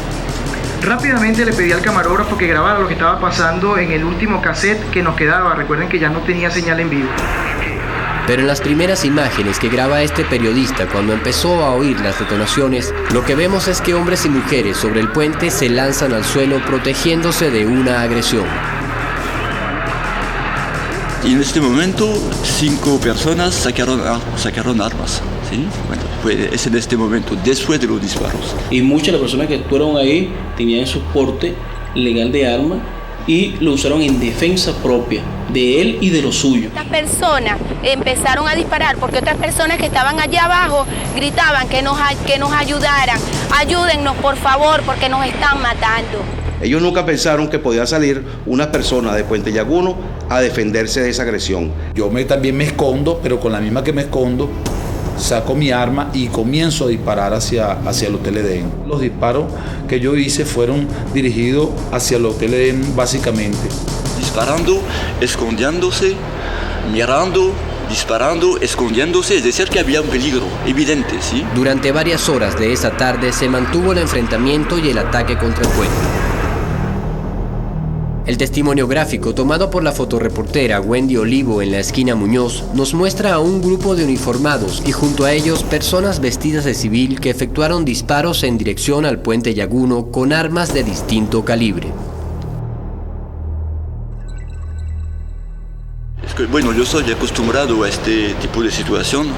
Rápidamente le pedí al camarógrafo que grabara lo que estaba pasando en el último cassette que nos quedaba. Recuerden que ya no tenía señal en vivo. Pero en las primeras imágenes que graba este periodista cuando empezó a oír las detonaciones, lo que vemos es que hombres y mujeres sobre el puente se lanzan al suelo protegiéndose de una agresión. Y en este momento 5 personas sacaron armas. ¿Sí? Bueno, es en este momento, después de los disparos. Y muchas de las personas que actuaron ahí tenían su porte legal de arma y lo usaron en defensa propia de él y de los suyos. Estas personas empezaron a disparar porque otras personas que estaban allá abajo gritaban que nos ayudaran. Ayúdennos, por favor, porque nos están matando. Ellos nunca pensaron que podía salir una persona de Puente Llaguno a defenderse de esa agresión. Yo también me escondo, pero con la misma que me escondo, saco mi arma y comienzo a disparar hacia el Hotel Edén. Los disparos que yo hice fueron dirigidos hacia el Hotel Edén básicamente. Disparando, escondiéndose, mirando, disparando, escondiéndose, es decir que había un peligro evidente, ¿sí? Durante varias horas de esa tarde se mantuvo el enfrentamiento y el ataque contra el puente. El testimonio gráfico tomado por la fotoreportera Wendy Olivo en la esquina Muñoz nos muestra a un grupo de uniformados y junto a ellos personas vestidas de civil que efectuaron disparos en dirección al puente Llaguno con armas de distinto calibre. Bueno, yo soy acostumbrado a este tipo de situación.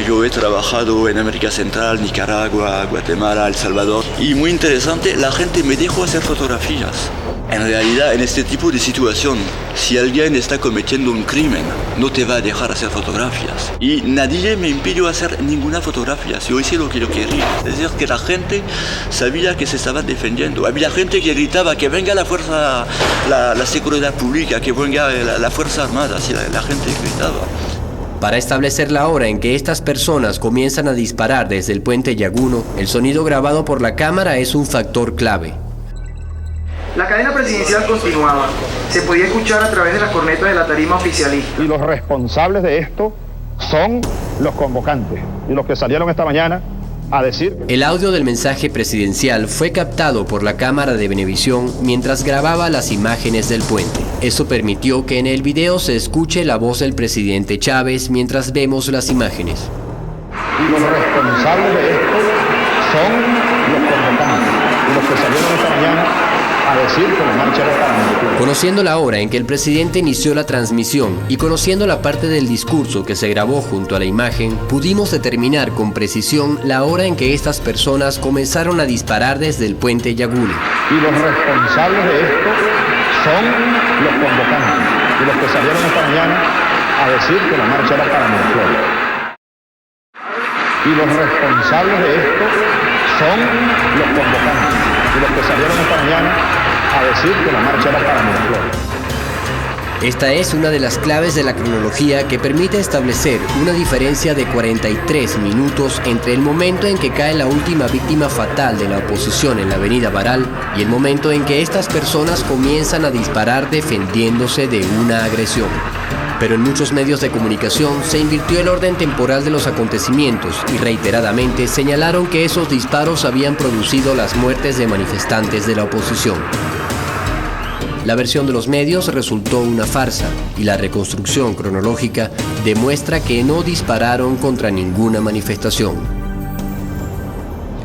Yo he trabajado en América Central, Nicaragua, Guatemala, El Salvador. Y muy interesante, la gente me dejó hacer fotografías. En realidad, en este tipo de situación, si alguien está cometiendo un crimen, no te va a dejar hacer fotografías. Y nadie me impidió hacer ninguna fotografía. Yo hice lo que yo quería. Es decir, que la gente sabía que se estaba defendiendo. Había gente que gritaba que venga la fuerza, la seguridad pública, que venga la Fuerza Armada. Así la gente gritaba. Para establecer la hora en que estas personas comienzan a disparar desde el puente Llaguno, el sonido grabado por la cámara es un factor clave. La cadena presidencial continuaba. Se podía escuchar a través de las cornetas de la tarima oficialista. Y los responsables de esto son los convocantes y los que salieron esta mañana a decir... El audio del mensaje presidencial fue captado por la cámara de Venevisión mientras grababa las imágenes del puente. Eso permitió que en el video se escuche la voz del presidente Chávez mientras vemos las imágenes. Y los responsables de esto son los convocantes y los que salieron esta mañana a decir que la marcha era para nosotros. Conociendo la hora en que el presidente inició la transmisión y conociendo la parte del discurso que se grabó junto a la imagen, pudimos determinar con precisión la hora en que estas personas comenzaron a disparar desde el puente Llaguno. Y los responsables de esto son los convocantes y los que salieron esta mañana a decir que la marcha era para nosotros. Y los responsables de esto son los convocantes y los que salieron esta mañana a decir que la marcha era para Miraflores. Esta es una de las claves de la cronología que permite establecer una diferencia de 43 minutos entre el momento en que cae la última víctima fatal de la oposición en la avenida Baral y el momento en que estas personas comienzan a disparar defendiéndose de una agresión. Pero en muchos medios de comunicación se invirtió el orden temporal de los acontecimientos y reiteradamente señalaron que esos disparos habían producido las muertes de manifestantes de la oposición. La versión de los medios resultó una farsa y la reconstrucción cronológica demuestra que no dispararon contra ninguna manifestación.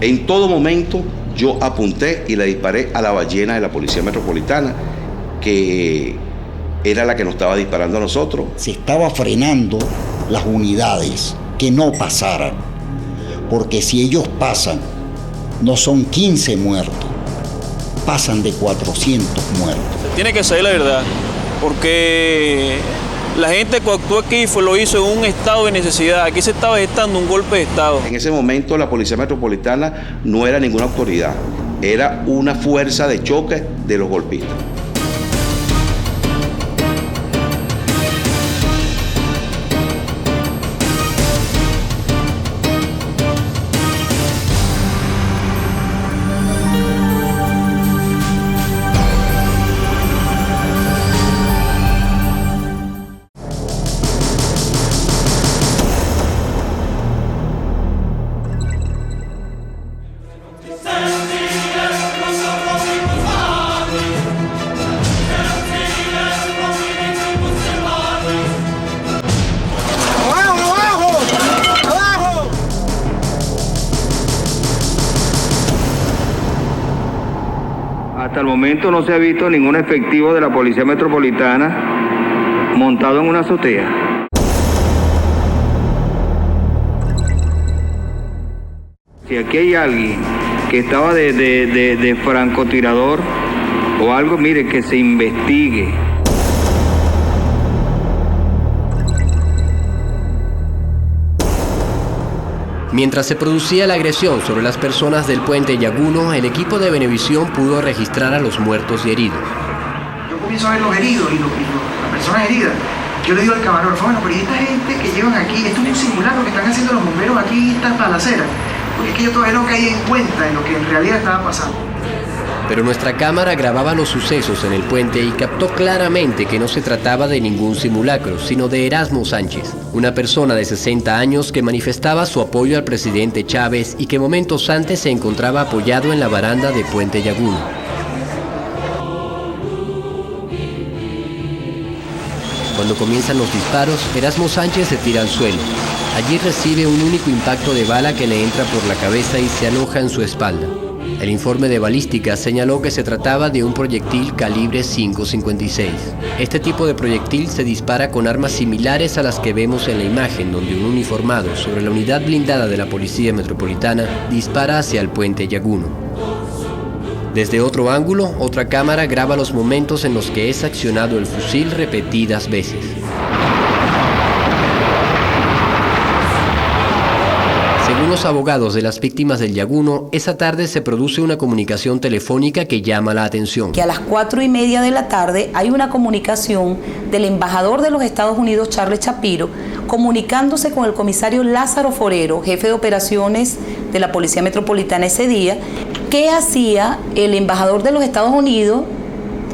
En todo momento yo apunté y le disparé a la ballena de la Policía Metropolitana, que era la que nos estaba disparando a nosotros. Se estaba frenando las unidades que no pasaran, porque si ellos pasan, no son 15 muertos, pasan de 400 muertos. Tiene que saber la verdad, porque la gente que actuó aquí lo hizo en un estado de necesidad. Aquí se estaba gestando un golpe de estado. En ese momento la Policía Metropolitana no era ninguna autoridad, era una fuerza de choque de los golpistas. Hasta el momento no se ha visto ningún efectivo de la Policía Metropolitana montado en una azotea. Si aquí hay alguien que estaba de francotirador o algo, mire, que se investigue. Mientras se producía la agresión sobre las personas del puente Yaguno, el equipo de Venevisión pudo registrar a los muertos y heridos. Yo comienzo a ver los heridos y las personas heridas. Yo le digo al camarógrafo, bueno, pero ¿y esta gente que llevan aquí? Esto es un simulacro que están haciendo los bomberos aquí en esta balacera. Porque es que yo todavía no caí en cuenta de lo que en realidad estaba pasando. Pero nuestra cámara grababa los sucesos en el puente y captó claramente que no se trataba de ningún simulacro, sino de Erasmo Sánchez, una persona de 60 años que manifestaba su apoyo al presidente Chávez y que momentos antes se encontraba apoyado en la baranda de Puente Yaguno. Cuando comienzan los disparos, Erasmo Sánchez se tira al suelo. Allí recibe un único impacto de bala que le entra por la cabeza y se aloja en su espalda. El informe de balística señaló que se trataba de un proyectil calibre .556. Este tipo de proyectil se dispara con armas similares a las que vemos en la imagen, donde un uniformado sobre la unidad blindada de la Policía Metropolitana dispara hacia el puente Yaguno. Desde otro ángulo, otra cámara graba los momentos en los que es accionado el fusil repetidas veces. Según los abogados de las víctimas del Yaguno, esa tarde se produce una comunicación telefónica que llama la atención. Que a las 4:30 de la tarde hay una comunicación del embajador de los Estados Unidos, Charles Shapiro, comunicándose con el comisario Lázaro Forero, jefe de operaciones de la Policía Metropolitana ese día. ¿Qué hacía el embajador de los Estados Unidos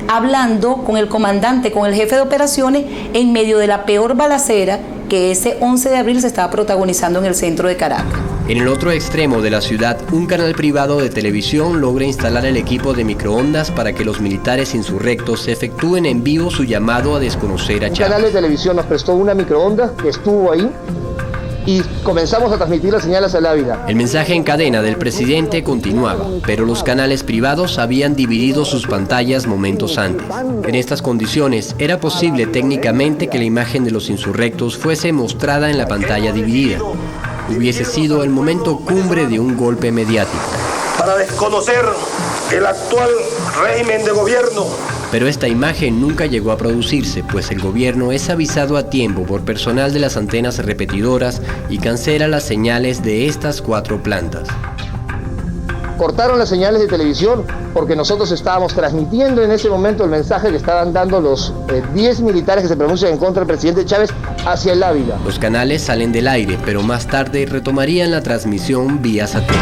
hablando con el comandante, con el jefe de operaciones, en medio de la peor balacera que ese 11 de abril se estaba protagonizando en el centro de Caracas? En el otro extremo de la ciudad, un canal privado de televisión logra instalar el equipo de microondas para que los militares insurrectos efectúen en vivo su llamado a desconocer a Chávez. Un canal de televisión nos prestó una microonda que estuvo ahí y comenzamos a transmitir las señales al Ávila. El mensaje en cadena del presidente continuaba, pero los canales privados habían dividido sus pantallas momentos antes. En estas condiciones, era posible técnicamente que la imagen de los insurrectos fuese mostrada en la pantalla dividida. Hubiese sido el momento cumbre de un golpe mediático. Para desconocer el actual régimen de gobierno. Pero esta imagen nunca llegó a producirse, pues el gobierno es avisado a tiempo por personal de las antenas repetidoras y cancela las señales de estas 4 plantas. Cortaron las señales de televisión porque nosotros estábamos transmitiendo en ese momento el mensaje que estaban dando los 10 militares que se pronuncian en contra del presidente Chávez hacia el Ávila. Los canales salen del aire, pero más tarde retomarían la transmisión vía satélite.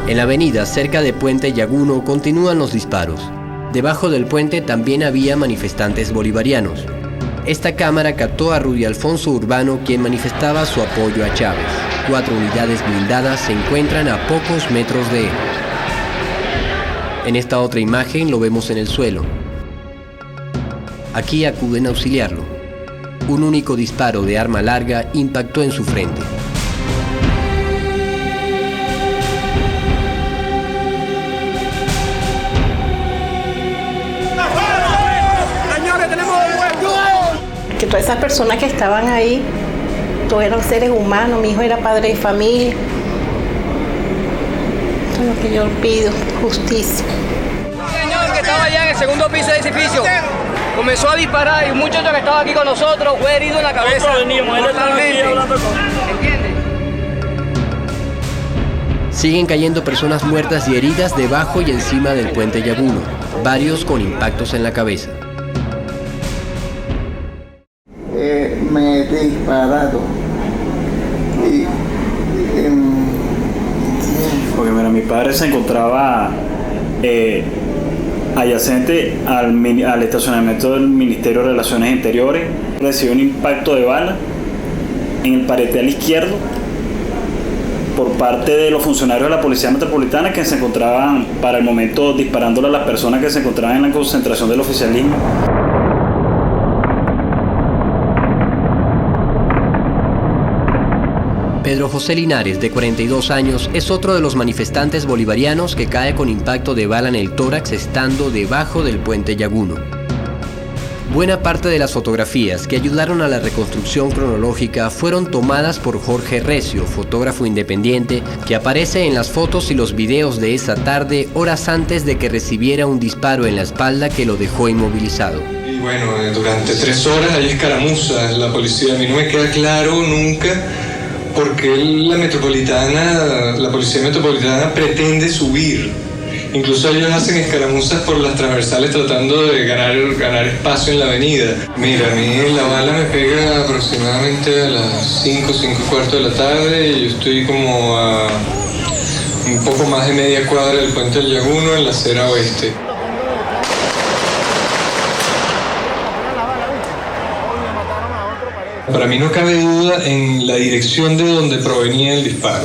En la avenida cerca de Puente Yaguno continúan los disparos. Debajo del puente también había manifestantes bolivarianos. Esta cámara captó a Rudy Alfonso Urbano, quien manifestaba su apoyo a Chávez. 4 unidades blindadas se encuentran a pocos metros de él. En esta otra imagen lo vemos en el suelo. Aquí acuden a auxiliarlo. Un único disparo de arma larga impactó en su frente. Que todas esas personas que estaban ahí, todos eran seres humanos, mi hijo era padre de familia. Eso es lo que yo pido, justicia. Un señor que estaba allá en el segundo piso del edificio comenzó a disparar y un muchacho que estaba aquí con nosotros fue herido en la cabeza. Siguen cayendo personas muertas y heridas debajo y encima del puente Yaguno, varios con impactos en la cabeza. Me he disparado. Porque mira, mi padre se encontraba adyacente al estacionamiento del Ministerio de Relaciones Interiores. Recibió un impacto de bala en el parietal izquierdo por parte de los funcionarios de la Policía Metropolitana, que se encontraban para el momento disparándole a las personas que se encontraban en la concentración del oficialismo. Pedro José Linares, de 42 años, es otro de los manifestantes bolivarianos que cae con impacto de bala en el tórax estando debajo del puente Yaguno. Buena parte de las fotografías que ayudaron a la reconstrucción cronológica fueron tomadas por Jorge Recio, fotógrafo independiente, que aparece en las fotos y los videos de esa tarde, horas antes de que recibiera un disparo en la espalda que lo dejó inmovilizado. Y bueno, durante 3 horas hay escaramuzas, la policía, a mí no me queda claro nunca por qué la policía metropolitana pretende subir. Incluso ellos hacen escaramuzas por las transversales tratando de ganar espacio en la avenida. Mira, a mí la bala me pega aproximadamente a las 5 y cuarto de la tarde y yo estoy como a un poco más de media cuadra del puente del Yaguno en la acera oeste. Para mí no cabe duda en la dirección de donde provenía el disparo.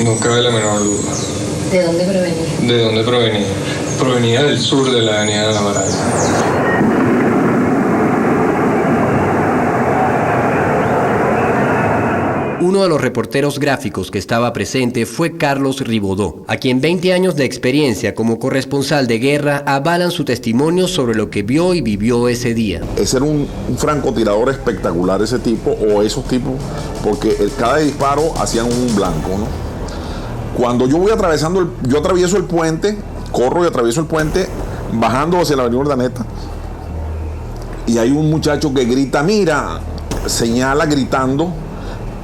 No cabe la menor duda. ¿De dónde provenía? ¿De dónde provenía? Provenía del sur de la avenida de la Baral. Uno de los reporteros gráficos que estaba presente fue Carlos Ribodó, a quien 20 años de experiencia como corresponsal de guerra avalan su testimonio sobre lo que vio y vivió ese día. Ese era un francotirador espectacular, ese tipo, o esos tipos, porque cada disparo hacían un blanco, ¿no? Cuando yo voy yo atravieso el puente, corro y atravieso el puente, bajando hacia la avenida Urdaneta, y hay un muchacho que grita, mira, señala gritando,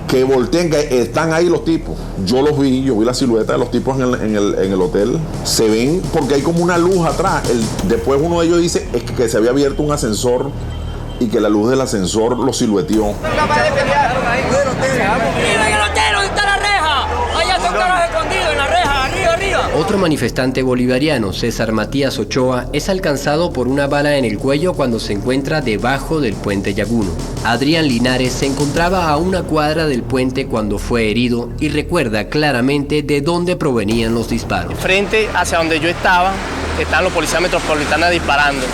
que volteen, que están ahí los tipos. Yo vi la silueta de los tipos en el hotel. Se ven porque hay como una luz atrás. Después uno de ellos dice que se había abierto un ascensor y que la luz del ascensor lo silueteó. Otro manifestante bolivariano, César Matías Ochoa, es alcanzado por una bala en el cuello cuando se encuentra debajo del puente Yaguno. Adrián Linares se encontraba a una cuadra del puente cuando fue herido y recuerda claramente de dónde provenían los disparos. Frente hacia donde yo estaba, estaban los policías metropolitanos disparando.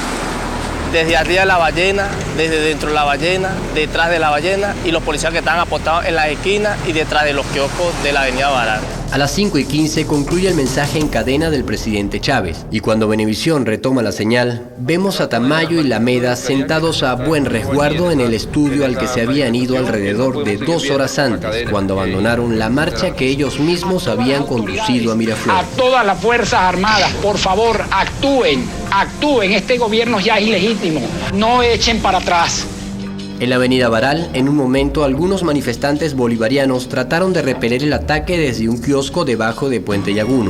Desde arriba de la ballena, desde dentro de la ballena, detrás de la ballena y los policías que estaban apostados en las esquinas y detrás de los kioscos de la avenida Baral. A las 5:15 concluye el mensaje en cadena del presidente Chávez y cuando Venevisión retoma la señal, vemos a Tamayo y Lameda sentados a buen resguardo en el estudio al que se habían ido alrededor de 2 horas antes, cuando abandonaron la marcha que ellos mismos habían conducido a Miraflores. A todas las Fuerzas Armadas, por favor, actúen, este gobierno ya es ilegítimo, no echen para atrás. En la avenida Baral, en un momento, algunos manifestantes bolivarianos trataron de repeler el ataque desde un kiosco debajo de Puente Yaguno.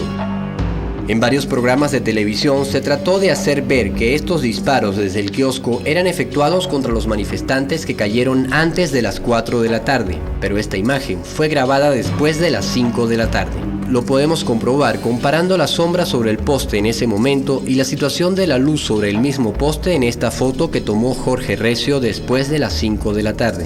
En varios programas de televisión se trató de hacer ver que estos disparos desde el kiosco eran efectuados contra los manifestantes que cayeron antes de las 4 de la tarde, pero esta imagen fue grabada después de las 5 de la tarde. Lo podemos comprobar comparando la sombra sobre el poste en ese momento y la situación de la luz sobre el mismo poste en esta foto que tomó Jorge Recio después de las 5 de la tarde.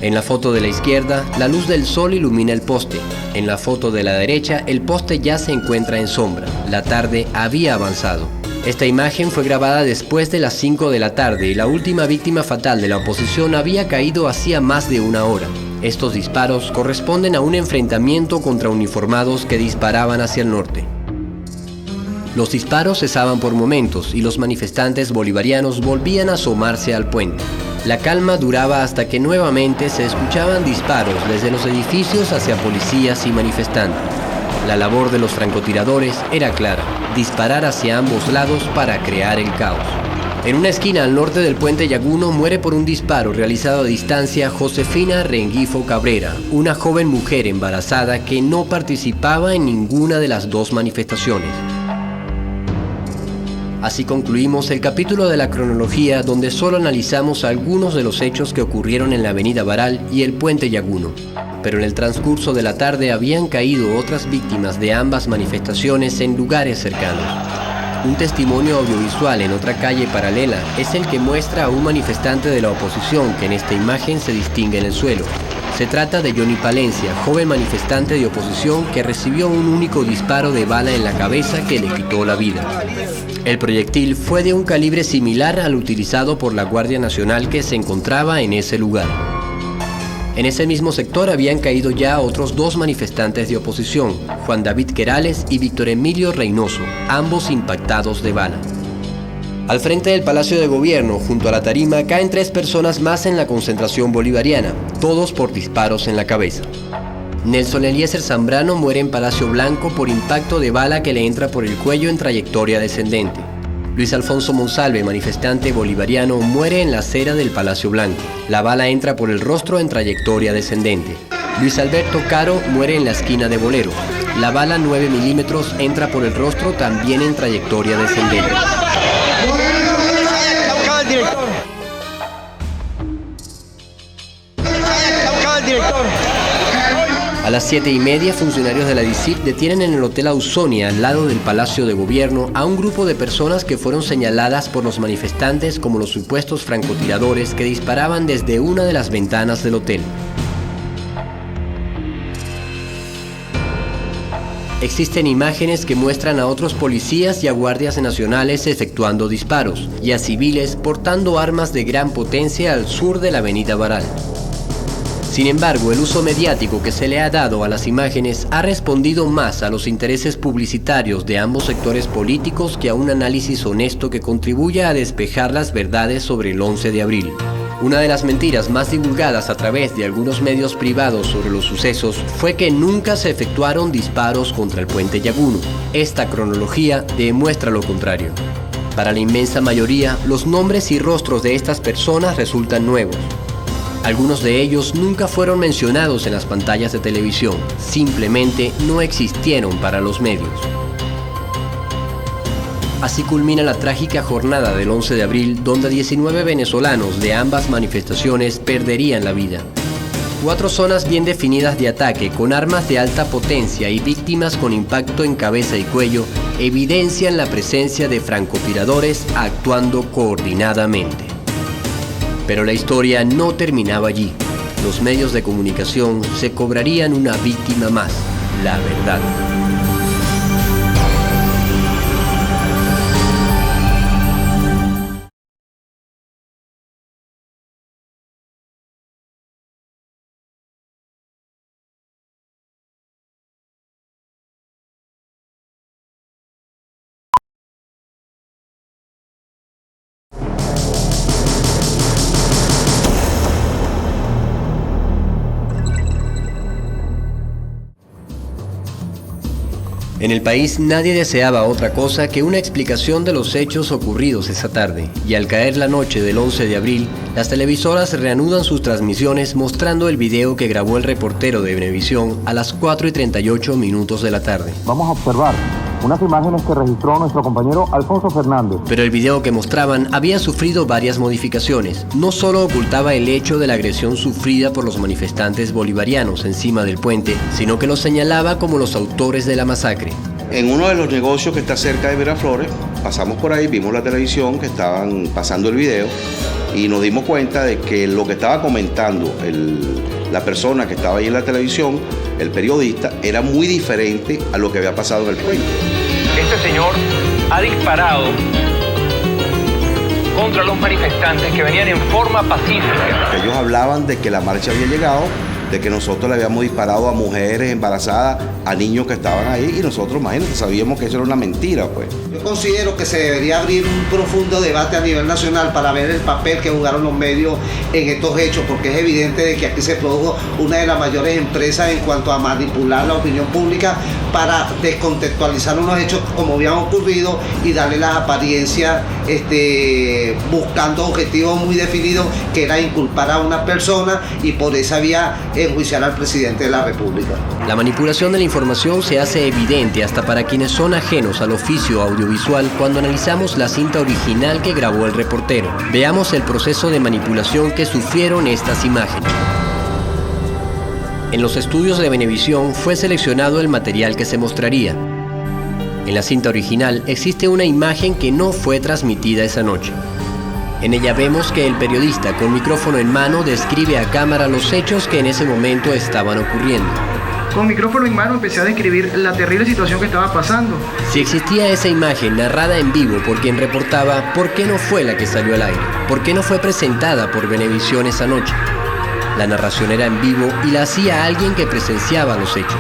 En la foto de la izquierda, la luz del sol ilumina el poste. En la foto de la derecha, el poste ya se encuentra en sombra. La tarde había avanzado. Esta imagen fue grabada después de las 5 de la tarde y la última víctima fatal de la oposición había caído hacía más de una hora. Estos disparos corresponden a un enfrentamiento contra uniformados que disparaban hacia el norte. Los disparos cesaban por momentos y los manifestantes bolivarianos volvían a asomarse al puente. La calma duraba hasta que nuevamente se escuchaban disparos desde los edificios hacia policías y manifestantes. La labor de los francotiradores era clara: disparar hacia ambos lados para crear el caos. En una esquina al norte del puente Yaguno muere por un disparo realizado a distancia Josefina Rengifo Cabrera, una joven mujer embarazada que no participaba en ninguna de las dos manifestaciones. Así concluimos el capítulo de la cronología donde solo analizamos algunos de los hechos que ocurrieron en la avenida Baral y el puente Yaguno. Pero en el transcurso de la tarde habían caído otras víctimas de ambas manifestaciones en lugares cercanos. Un testimonio audiovisual en otra calle paralela es el que muestra a un manifestante de la oposición que en esta imagen se distingue en el suelo. Se trata de Johnny Palencia, joven manifestante de oposición que recibió un único disparo de bala en la cabeza que le quitó la vida. El proyectil fue de un calibre similar al utilizado por la Guardia Nacional que se encontraba en ese lugar. En ese mismo sector habían caído ya otros 2 manifestantes de oposición, Juan David Querales y Víctor Emilio Reynoso, ambos impactados de bala. Al frente del Palacio de Gobierno, junto a la tarima, caen 3 personas más en la concentración bolivariana, todos por disparos en la cabeza. Nelson Eliezer Zambrano muere en Palacio Blanco por impacto de bala que le entra por el cuello en trayectoria descendente. Luis Alfonso Monsalve, manifestante bolivariano, muere en la acera del Palacio Blanco. La bala entra por el rostro en trayectoria descendente. Luis Alberto Caro muere en la esquina de Bolero. La bala 9 milímetros entra por el rostro también en trayectoria descendente. A las 7:30, funcionarios de la DICIT detienen en el Hotel Ausonia, al lado del Palacio de Gobierno, a un grupo de personas que fueron señaladas por los manifestantes como los supuestos francotiradores que disparaban desde una de las ventanas del hotel. Existen imágenes que muestran a otros policías y a guardias nacionales efectuando disparos, y a civiles portando armas de gran potencia al sur de la avenida Baral. Sin embargo, el uso mediático que se le ha dado a las imágenes ha respondido más a los intereses publicitarios de ambos sectores políticos que a un análisis honesto que contribuya a despejar las verdades sobre el 11 de abril. Una de las mentiras más divulgadas a través de algunos medios privados sobre los sucesos fue que nunca se efectuaron disparos contra el puente Yaguno. Esta cronología demuestra lo contrario. Para la inmensa mayoría, los nombres y rostros de estas personas resultan nuevos. Algunos de ellos nunca fueron mencionados en las pantallas de televisión, simplemente no existieron para los medios. Así culmina la trágica jornada del 11 de abril, donde 19 venezolanos de ambas manifestaciones perderían la vida. 4 zonas bien definidas de ataque con armas de alta potencia y víctimas con impacto en cabeza y cuello evidencian la presencia de francotiradores actuando coordinadamente. Pero la historia no terminaba allí. Los medios de comunicación se cobrarían una víctima más, la verdad. En el país nadie deseaba otra cosa que una explicación de los hechos ocurridos esa tarde, y al caer la noche del 11 de abril, las televisoras reanudan sus transmisiones mostrando el video que grabó el reportero de Venevisión a las 4:38 minutos de la tarde. Vamos a observar unas imágenes que registró nuestro compañero Alfonso Fernández. Pero el video que mostraban había sufrido varias modificaciones. No solo ocultaba el hecho de la agresión sufrida por los manifestantes bolivarianos encima del puente, sino que los señalaba como los autores de la masacre. En uno de los negocios que está cerca de Miraflores, pasamos por ahí, vimos la televisión que estaban pasando el video y nos dimos cuenta de que lo que estaba comentando la persona que estaba ahí en la televisión, el periodista, era muy diferente a lo que había pasado en el puente. Este señor ha disparado contra los manifestantes que venían en forma pacífica. Ellos hablaban de que la marcha había llegado, de que nosotros le habíamos disparado a mujeres embarazadas, a niños que estaban ahí, y nosotros, imagínate, sabíamos que eso era una mentira, pues. Yo considero que se debería abrir un profundo debate a nivel nacional para ver el papel que jugaron los medios en estos hechos, porque es evidente de que aquí se produjo una de las mayores empresas en cuanto a manipular la opinión pública para descontextualizar unos hechos como habían ocurrido y darle las apariencias buscando objetivos muy definidos, que era inculpar a una persona y por esa vía enjuiciar al presidente de la República. La manipulación de la información se hace evidente hasta para quienes son ajenos al oficio audiovisual cuando analizamos la cinta original que grabó el reportero. Veamos el proceso de manipulación que sufrieron estas imágenes. En los estudios de Venevisión fue seleccionado el material que se mostraría. En la cinta original existe una imagen que no fue transmitida esa noche. En ella vemos que el periodista con micrófono en mano describe a cámara los hechos que en ese momento estaban ocurriendo. Con micrófono en mano empecé a describir la terrible situación que estaba pasando. Si existía esa imagen narrada en vivo por quien reportaba, ¿por qué no fue la que salió al aire? ¿Por qué no fue presentada por Venevisión esa noche? La narración era en vivo y la hacía alguien que presenciaba los hechos.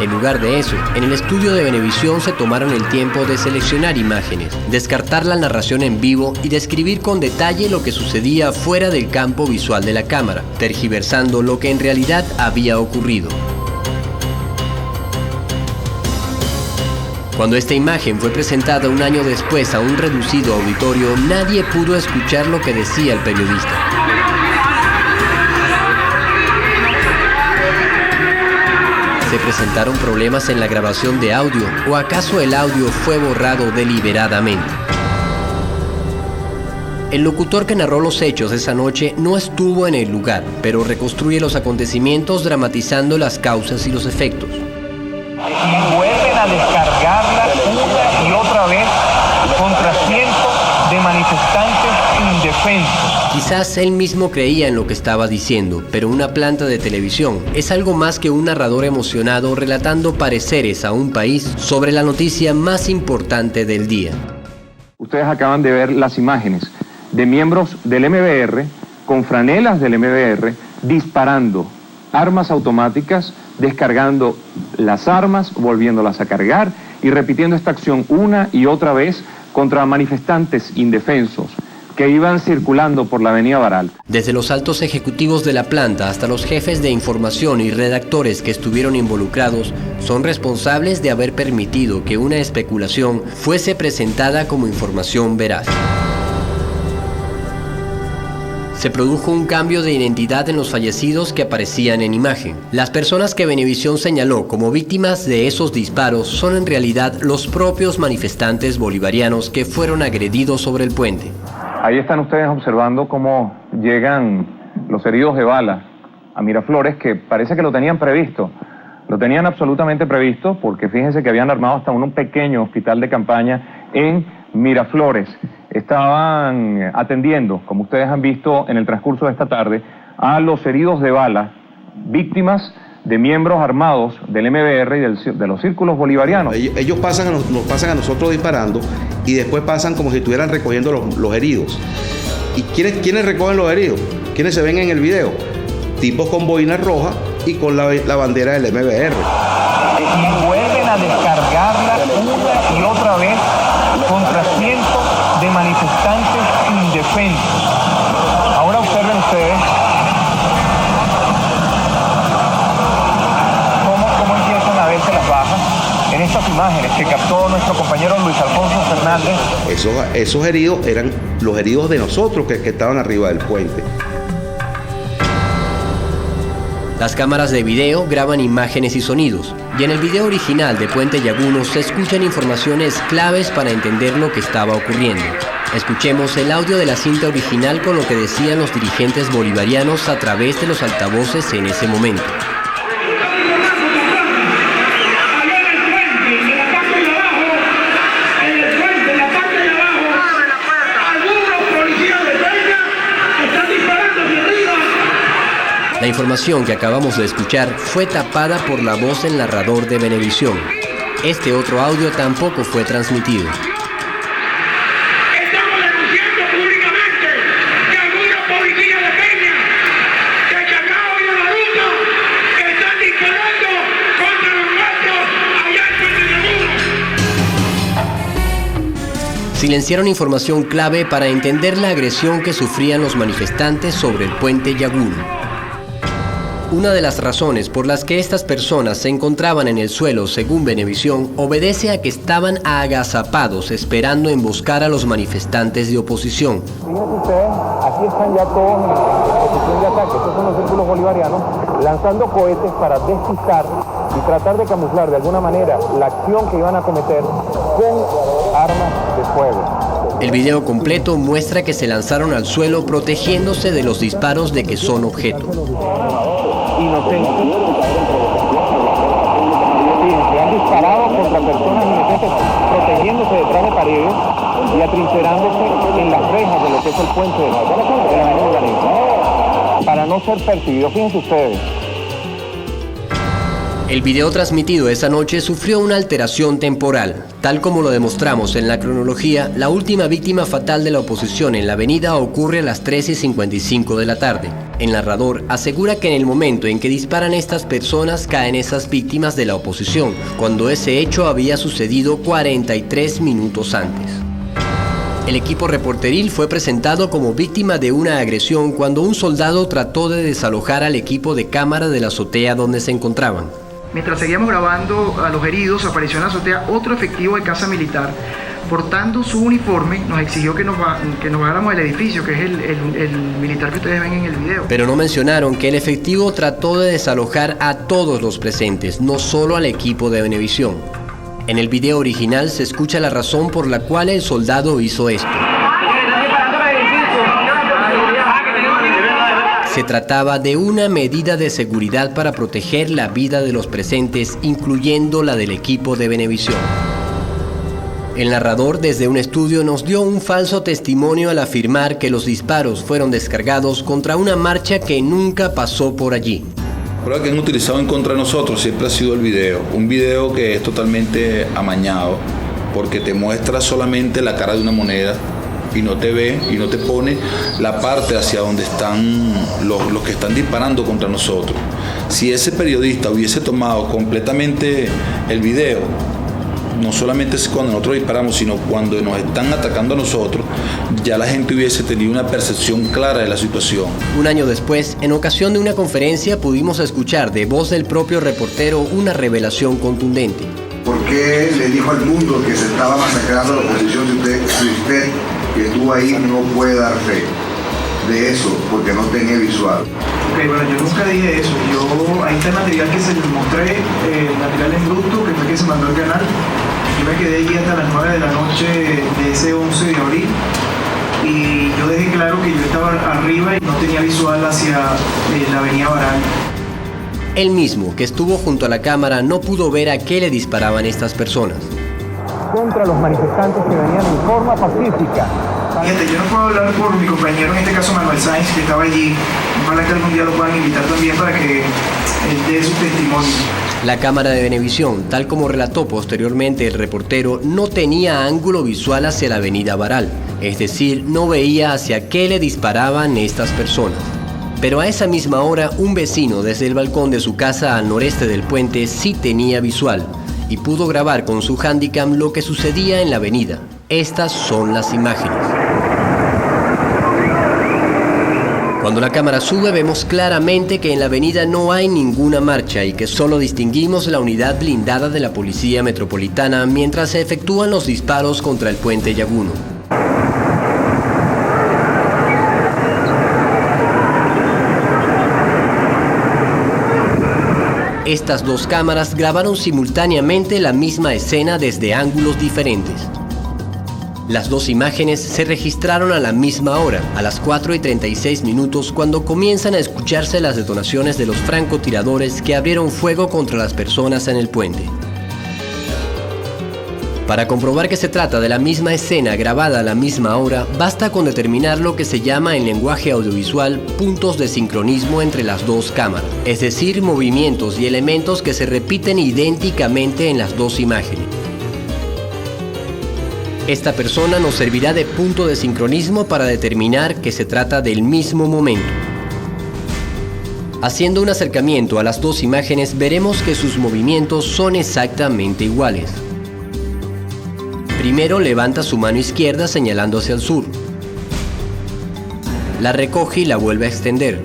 En lugar de eso, en el estudio de Venevisión se tomaron el tiempo de seleccionar imágenes, descartar la narración en vivo y describir con detalle lo que sucedía fuera del campo visual de la cámara, tergiversando lo que en realidad había ocurrido. Cuando esta imagen fue presentada un año después a un reducido auditorio, nadie pudo escuchar lo que decía el periodista. ¿Se presentaron problemas en la grabación de audio o acaso el audio fue borrado deliberadamente? El locutor que narró los hechos esa noche no estuvo en el lugar, pero reconstruye los acontecimientos dramatizando las causas y los efectos. Y vuelven a descargarla una y otra vez contra cientos de manifestantes indefensos. Quizás él mismo creía en lo que estaba diciendo, pero una planta de televisión es algo más que un narrador emocionado relatando pareceres a un país sobre la noticia más importante del día. Ustedes acaban de ver las imágenes de miembros del MBR con franelas del MBR disparando armas automáticas, descargando las armas, volviéndolas a cargar y repitiendo esta acción una y otra vez contra manifestantes indefensos que iban circulando por la avenida Baral. Desde los altos ejecutivos de la planta hasta los jefes de información y redactores que estuvieron involucrados son responsables de haber permitido que una especulación fuese presentada como información veraz. Se produjo un cambio de identidad en los fallecidos que aparecían en imagen. Las personas que Venevisión señaló como víctimas de esos disparos son en realidad los propios manifestantes bolivarianos que fueron agredidos sobre el puente. Ahí están ustedes observando cómo llegan los heridos de bala a Miraflores, que parece que lo tenían previsto. Lo tenían absolutamente previsto porque fíjense que habían armado hasta un pequeño hospital de campaña en Miraflores. Estaban atendiendo, como ustedes han visto en el transcurso de esta tarde, a los heridos de bala, víctimas de miembros armados del MBR y de los círculos bolivarianos. Ellos nos pasan a nosotros disparando y después pasan como si estuvieran recogiendo los heridos. ¿Y quiénes recogen los heridos? ¿Quiénes se ven en el video? Tipos con boina roja y con la bandera del MBR. Y vuelven a descargarla una y otra vez contra cientos de manifestantes indefensos. Ahora observen ustedes cómo empiezan a verse las bajas en estas imágenes que captó nuestro compañero Luis Alfonso Fernández. Esos heridos eran los heridos de nosotros que estaban arriba del puente. Las cámaras de video graban imágenes y sonidos, y en el video original de Puente Llaguno se escuchan informaciones claves para entender lo que estaba ocurriendo. Escuchemos el audio de la cinta original con lo que decían los dirigentes bolivarianos a través de los altavoces en ese momento. La información que acabamos de escuchar fue tapada por la voz del narrador de Venevisión. Este otro audio tampoco fue transmitido. Estamos denunciando públicamente que algunos policías de Peña, de Chacao y de la ruta, están disparando contra los nuestros allá en Puente Llaguno. Silenciaron información clave para entender la agresión que sufrían los manifestantes sobre el Puente Llaguno. Una de las razones por las que estas personas se encontraban en el suelo, según Venevisión, obedece a que estaban agazapados esperando emboscar a los manifestantes de oposición. Fíjense ustedes, aquí están ya todos en posición de ataque. Estos son los círculos bolivarianos lanzando cohetes para despistar y tratar de camuflar de alguna manera la acción que iban a cometer con armas de fuego. El video completo muestra que se lanzaron al suelo protegiéndose de los disparos de que son objeto. Inocentes. Fíjense, han disparado contra personas inocentes protegiéndose detrás de paredes y atrincherándose en las rejas de lo que es el puente de la avenida Valencia para no ser percibidos. Fíjense ustedes. El video transmitido esa noche sufrió una alteración temporal. Tal como lo demostramos en la cronología, la última víctima fatal de la oposición en la avenida ocurre a las 13:55 de la tarde. El narrador asegura que en el momento en que disparan estas personas caen esas víctimas de la oposición, cuando ese hecho había sucedido 43 minutos antes. El equipo reporteril fue presentado como víctima de una agresión cuando un soldado trató de desalojar al equipo de cámara de la azotea donde se encontraban. Mientras seguíamos grabando a los heridos, apareció en la azotea otro efectivo de casa militar. Portando su uniforme, nos exigió que nos bajáramos del edificio, que es el militar que ustedes ven en el video. Pero no mencionaron que el efectivo trató de desalojar a todos los presentes, no solo al equipo de Venevisión. En el video original se escucha la razón por la cual el soldado hizo esto. Se trataba de una medida de seguridad para proteger la vida de los presentes, incluyendo la del equipo de Venevisión. El narrador desde un estudio nos dio un falso testimonio al afirmar que los disparos fueron descargados contra una marcha que nunca pasó por allí. La prueba que han utilizado en contra de nosotros siempre ha sido el video. Un video que es totalmente amañado porque te muestra solamente la cara de una moneda y no te ve y no te pone la parte hacia donde están los que están disparando contra nosotros. Si ese periodista hubiese tomado completamente el video, no solamente es cuando nosotros disparamos, sino cuando nos están atacando a nosotros, ya la gente hubiese tenido una percepción clara de la situación. Un año después, en ocasión de una conferencia, pudimos escuchar de voz del propio reportero una revelación contundente. ¿Por qué le dijo al mundo que se estaba masacrando la oposición si usted que estuvo ahí no puede dar fe de eso porque no tenía visual? Ok, bueno, yo nunca dije eso. Ahí está el material que se les mostré, el material en bruto, que fue que se mandó al canal. Yo me quedé allí hasta las 9 de la noche de ese 11 de abril y yo dejé claro que yo estaba arriba y no tenía visual hacia la avenida Baral. Él mismo, que estuvo junto a la cámara, no pudo ver a qué le disparaban estas personas. Contra los manifestantes que venían en forma pacífica. Gente, yo no puedo hablar por mi compañero, en este caso Manuel Sáenz, que estaba allí. Ojalá que algún día lo puedan invitar también para que él dé su testimonio. La cámara de Venevisión, tal como relató posteriormente el reportero, no tenía ángulo visual hacia la avenida Baral, es decir, no veía hacia qué le disparaban estas personas. Pero a esa misma hora, un vecino desde el balcón de su casa al noreste del puente sí tenía visual y pudo grabar con su Handycam lo que sucedía en la avenida. Estas son las imágenes. Cuando la cámara sube vemos claramente que en la avenida no hay ninguna marcha y que solo distinguimos la unidad blindada de la Policía Metropolitana mientras se efectúan los disparos contra el puente Yaguno. Estas dos cámaras grabaron simultáneamente la misma escena desde ángulos diferentes. Las dos imágenes se registraron a la misma hora, a las 4:36 minutos, cuando comienzan a escucharse las detonaciones de los francotiradores que abrieron fuego contra las personas en el puente. Para comprobar que se trata de la misma escena grabada a la misma hora, basta con determinar lo que se llama en lenguaje audiovisual puntos de sincronismo entre las dos cámaras, es decir, movimientos y elementos que se repiten idénticamente en las dos imágenes. Esta persona nos servirá de punto de sincronismo para determinar que se trata del mismo momento. Haciendo un acercamiento a las dos imágenes, veremos que sus movimientos son exactamente iguales. Primero levanta su mano izquierda señalando hacia el sur. La recoge y la vuelve a extender.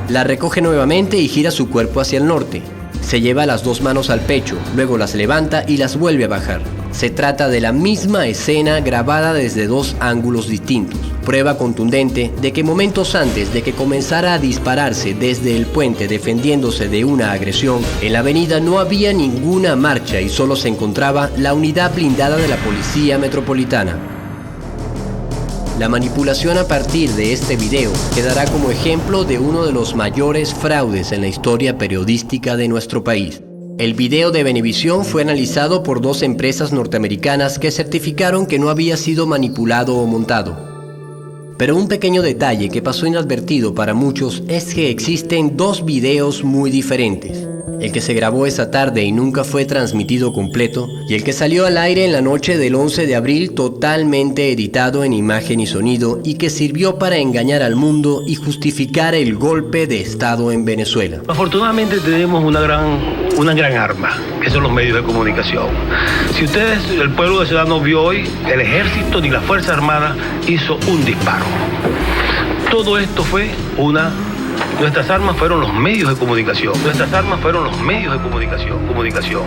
La recoge nuevamente y gira su cuerpo hacia el norte. Se lleva las dos manos al pecho, luego las levanta y las vuelve a bajar. Se trata de la misma escena grabada desde dos ángulos distintos. Prueba contundente de que momentos antes de que comenzara a dispararse desde el puente defendiéndose de una agresión, en la avenida no había ninguna marcha y solo se encontraba la unidad blindada de la Policía Metropolitana. La manipulación a partir de este video quedará como ejemplo de uno de los mayores fraudes en la historia periodística de nuestro país. El video de Venevisión fue analizado por dos empresas norteamericanas que certificaron que no había sido manipulado o montado. Pero un pequeño detalle que pasó inadvertido para muchos es que existen dos videos muy diferentes. El que se grabó esa tarde y nunca fue transmitido completo, y el que salió al aire en la noche del 11 de abril totalmente editado en imagen y sonido y que sirvió para engañar al mundo y justificar el golpe de Estado en Venezuela. Afortunadamente tenemos una gran arma, que son los medios de comunicación. Si ustedes, el pueblo de Ciudad no vio hoy, el ejército ni la Fuerza Armada hizo un disparo. Todo esto fue nuestras armas fueron los medios de comunicación. Nuestras armas fueron los medios de comunicación. Comunicación.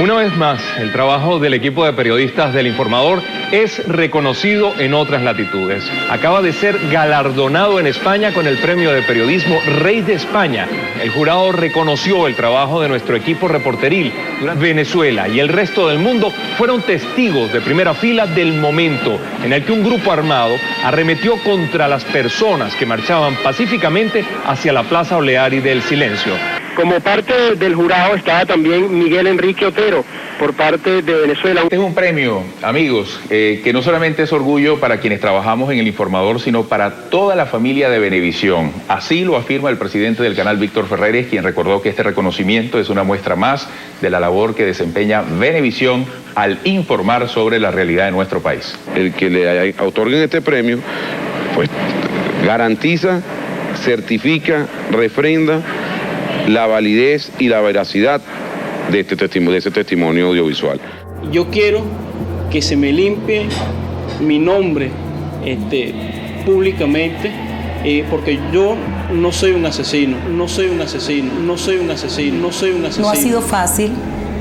Una vez más, el trabajo del equipo de periodistas del Informador es reconocido en otras latitudes. Acaba de ser galardonado en España con el premio de periodismo Rey de España. El jurado reconoció el trabajo de nuestro equipo reporteril. Venezuela y el resto del mundo fueron testigos de primera fila del momento en el que un grupo armado arremetió contra las personas que marchaban pacíficamente hacia la Plaza Oleari del Silencio. Como parte del jurado estaba también Miguel Enrique Otero, por parte de Venezuela. Este es un premio, amigos, que no solamente es orgullo para quienes trabajamos en El Informador, sino para toda la familia de Venevisión. Así lo afirma el presidente del canal, Víctor Ferreres, quien recordó que este reconocimiento es una muestra más de la labor que desempeña Venevisión al informar sobre la realidad de nuestro país. El que le otorguen este premio, pues garantiza, certifica, refrenda la validez y la veracidad de ese testimonio audiovisual. Yo quiero que se me limpie mi nombre públicamente, porque yo no soy un asesino. No ha sido fácil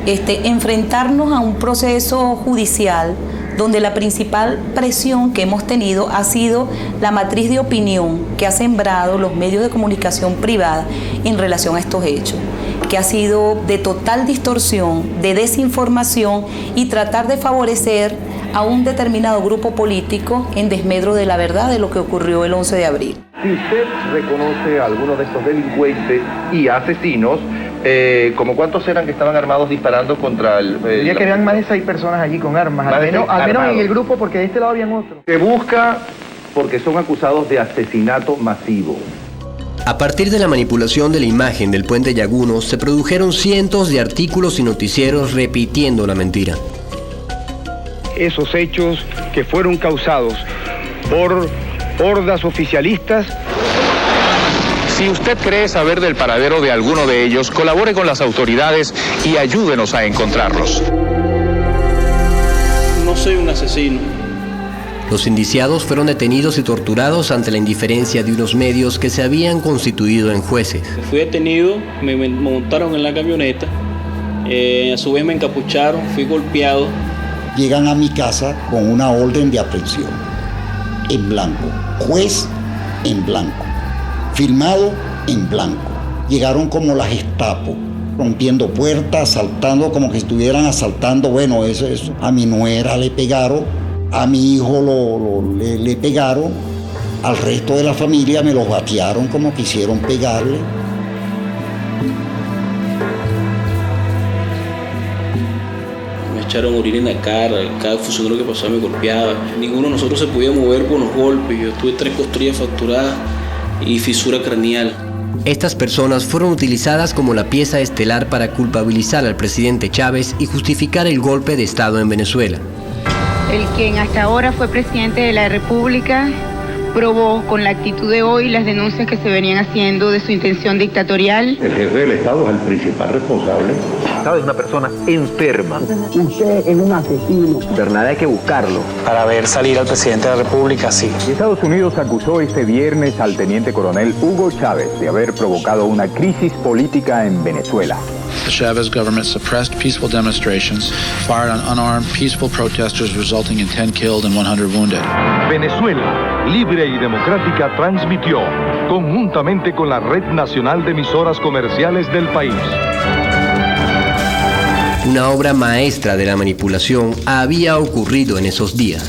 enfrentarnos a un proceso judicial donde la principal presión que hemos tenido ha sido la matriz de opinión que ha sembrado los medios de comunicación privada en relación a estos hechos, que ha sido de total distorsión, de desinformación y tratar de favorecer a un determinado grupo político en desmedro de la verdad de lo que ocurrió el 11 de abril. Si usted reconoce a algunos de estos delincuentes y asesinos, ¿como cuántos eran que estaban armados disparando contra el...? Diría que eran más de 6 personas allí con armas, al menos en el grupo, porque de este lado habían otros. Se busca porque son acusados de asesinato masivo. A partir de la manipulación de la imagen del puente Yaguno, se produjeron cientos de artículos y noticieros repitiendo la mentira. Esos hechos que fueron causados por hordas oficialistas. Si usted cree saber del paradero de alguno de ellos, colabore con las autoridades y ayúdenos a encontrarlos. No soy un asesino. Los indiciados fueron detenidos y torturados ante la indiferencia de unos medios que se habían constituido en jueces. Fui detenido, me montaron en la camioneta, a su vez me encapucharon, fui golpeado. Llegan a mi casa con una orden de aprehensión, en blanco, juez en blanco, firmado en blanco. Llegaron como la Gestapo, rompiendo puertas, asaltando como que estuvieran asaltando. Bueno, eso. A mi nuera le pegaron, a mi hijo le pegaron, al resto de la familia me los batearon como quisieron pegarle. Me echaron orina en la cara, cada funcionario que pasaba me golpeaba. Ninguno de nosotros se podía mover con los golpes. Yo tuve 3 costillas fracturadas y fisura craneal. Estas personas fueron utilizadas como la pieza estelar para culpabilizar al presidente Chávez y justificar el golpe de Estado en Venezuela. El quien hasta ahora fue presidente de la República probó con la actitud de hoy las denuncias que se venían haciendo de su intención dictatorial. El jefe del Estado es el principal responsable. Es una persona enferma. Usted es un asesino. Pero nada hay que buscarlo. Para ver salir al presidente de la República, sí. Estados Unidos acusó este viernes al teniente coronel Hugo Chávez de haber provocado una crisis política en Venezuela. the Chavez government suppressed peaceful demonstrations, fired on unarmed peaceful protesters, resulting in 10 killed and 100 wounded. Venezuela, libre y democrática, transmitió, conjuntamente con la Red Nacional de Emisoras Comerciales del país. Una obra maestra de la manipulación había ocurrido en esos días.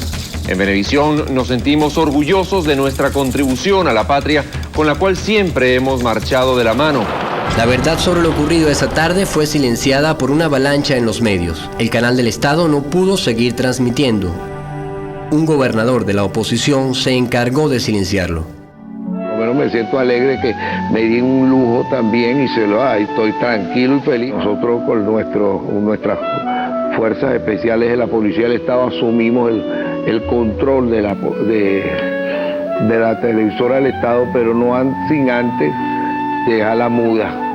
En Venevisión nos sentimos orgullosos de nuestra contribución a la patria, con la cual siempre hemos marchado de la mano. La verdad sobre lo ocurrido esa tarde fue silenciada por una avalancha en los medios. El canal del Estado no pudo seguir transmitiendo. Un gobernador de la oposición se encargó de silenciarlo. Bueno, me siento alegre que me di un lujo también y estoy tranquilo y feliz. Nosotros con nuestras fuerzas especiales de la Policía del Estado asumimos el control de la televisora del Estado, pero no sin antes dejarla muda.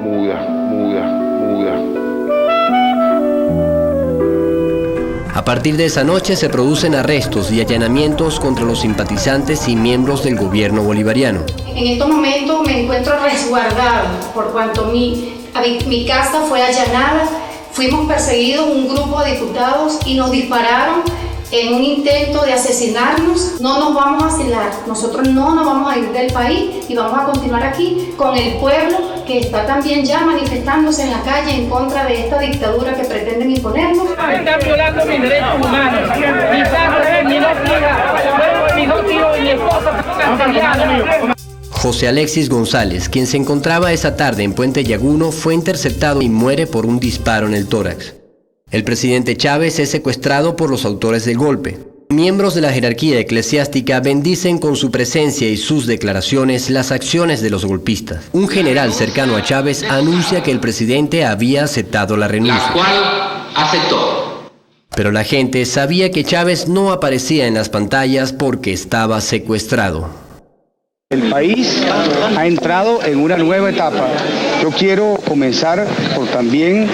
A partir de esa noche se producen arrestos y allanamientos contra los simpatizantes y miembros del gobierno bolivariano. En estos momentos me encuentro resguardada por cuanto mi casa fue allanada. Fuimos perseguidos un grupo de diputados y nos dispararon en un intento de asesinarnos. No nos vamos a asilar, nosotros no nos vamos a ir del país y vamos a continuar aquí con el pueblo que está también ya manifestándose en la calle en contra de esta dictadura que pretenden imponernos. Están violando mis derechos humanos, mi sangre, mi dos tíos y mi esposa. José Alexis González, quien se encontraba esa tarde en Puente Llaguno, fue interceptado y muere por un disparo en el tórax. El presidente Chávez es secuestrado por los autores del golpe. Miembros de la jerarquía eclesiástica bendicen con su presencia y sus declaraciones las acciones de los golpistas. Un general cercano a Chávez anuncia que el presidente había aceptado la renuncia. La cual aceptó. Pero la gente sabía que Chávez no aparecía en las pantallas porque estaba secuestrado. El país ha entrado en una nueva etapa. Yo quiero comenzar por también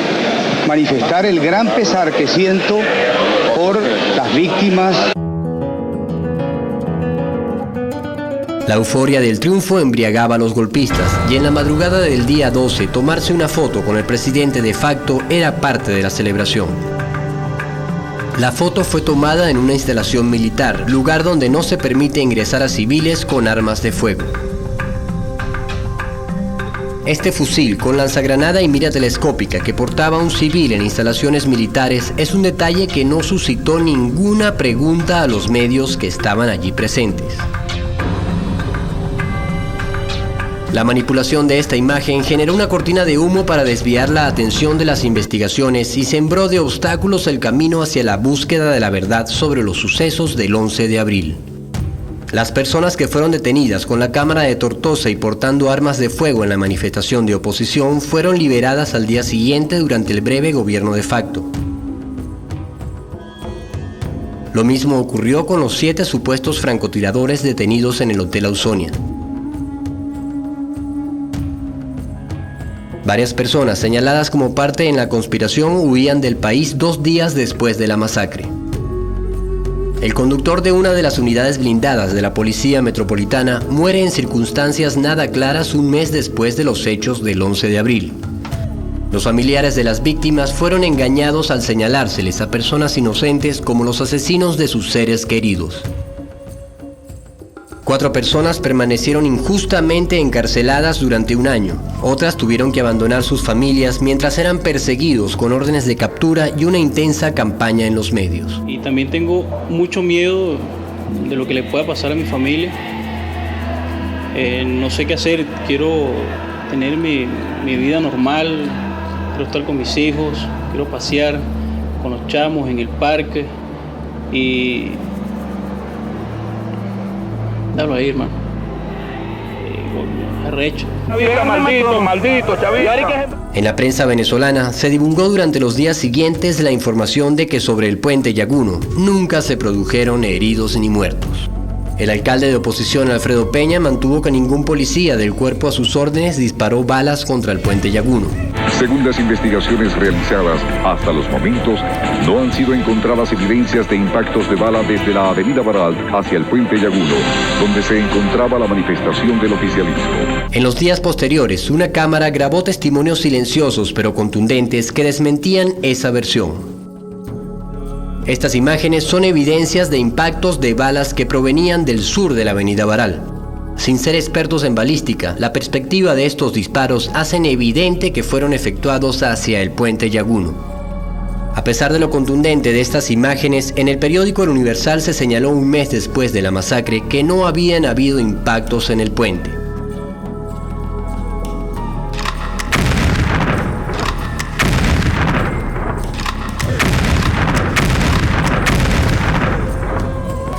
manifestar el gran pesar que siento por las víctimas. La euforia del triunfo embriagaba a los golpistas y en la madrugada del día 12 tomarse una foto con el presidente de facto era parte de la celebración. La foto fue tomada en una instalación militar, lugar donde no se permite ingresar a civiles con armas de fuego. Este fusil con lanzagranada y mira telescópica que portaba un civil en instalaciones militares es un detalle que no suscitó ninguna pregunta a los medios que estaban allí presentes. La manipulación de esta imagen generó una cortina de humo para desviar la atención de las investigaciones y sembró de obstáculos el camino hacia la búsqueda de la verdad sobre los sucesos del 11 de abril. Las personas que fueron detenidas con la cámara de Tortosa y portando armas de fuego en la manifestación de oposición fueron liberadas al día siguiente durante el breve gobierno de facto. Lo mismo ocurrió con los 7 supuestos francotiradores detenidos en el Hotel Ausonia. Varias personas señaladas como parte en la conspiración huían del país 2 días después de la masacre. El conductor de una de las unidades blindadas de la Policía Metropolitana muere en circunstancias nada claras un mes después de los hechos del 11 de abril. Los familiares de las víctimas fueron engañados al señalárseles a personas inocentes como los asesinos de sus seres queridos. 4 personas permanecieron injustamente encarceladas durante 1 año. Otras tuvieron que abandonar sus familias mientras eran perseguidos con órdenes de captura y una intensa campaña en los medios. Y también tengo mucho miedo de lo que le pueda pasar a mi familia. No sé qué hacer, quiero tener mi vida normal, quiero estar con mis hijos, quiero pasear con los chamos en el parque y... Dalo ahí, hermano. Arrecho. Maldito, chavista. En la prensa venezolana se divulgó durante los días siguientes la información de que sobre el Puente Llaguno nunca se produjeron heridos ni muertos. El alcalde de oposición, Alfredo Peña, mantuvo que ningún policía del cuerpo a sus órdenes disparó balas contra el Puente Llaguno. Según las investigaciones realizadas, hasta los momentos no han sido encontradas evidencias de impactos de bala desde la avenida Baral hacia el puente Yaguno, donde se encontraba la manifestación del oficialismo. En los días posteriores, una cámara grabó testimonios silenciosos pero contundentes que desmentían esa versión. Estas imágenes son evidencias de impactos de balas que provenían del sur de la avenida Baral. Sin ser expertos en balística, la perspectiva de estos disparos hacen evidente que fueron efectuados hacia el puente Yaguno. A pesar de lo contundente de estas imágenes, en el periódico El Universal se señaló un mes después de la masacre que no habían habido impactos en el puente.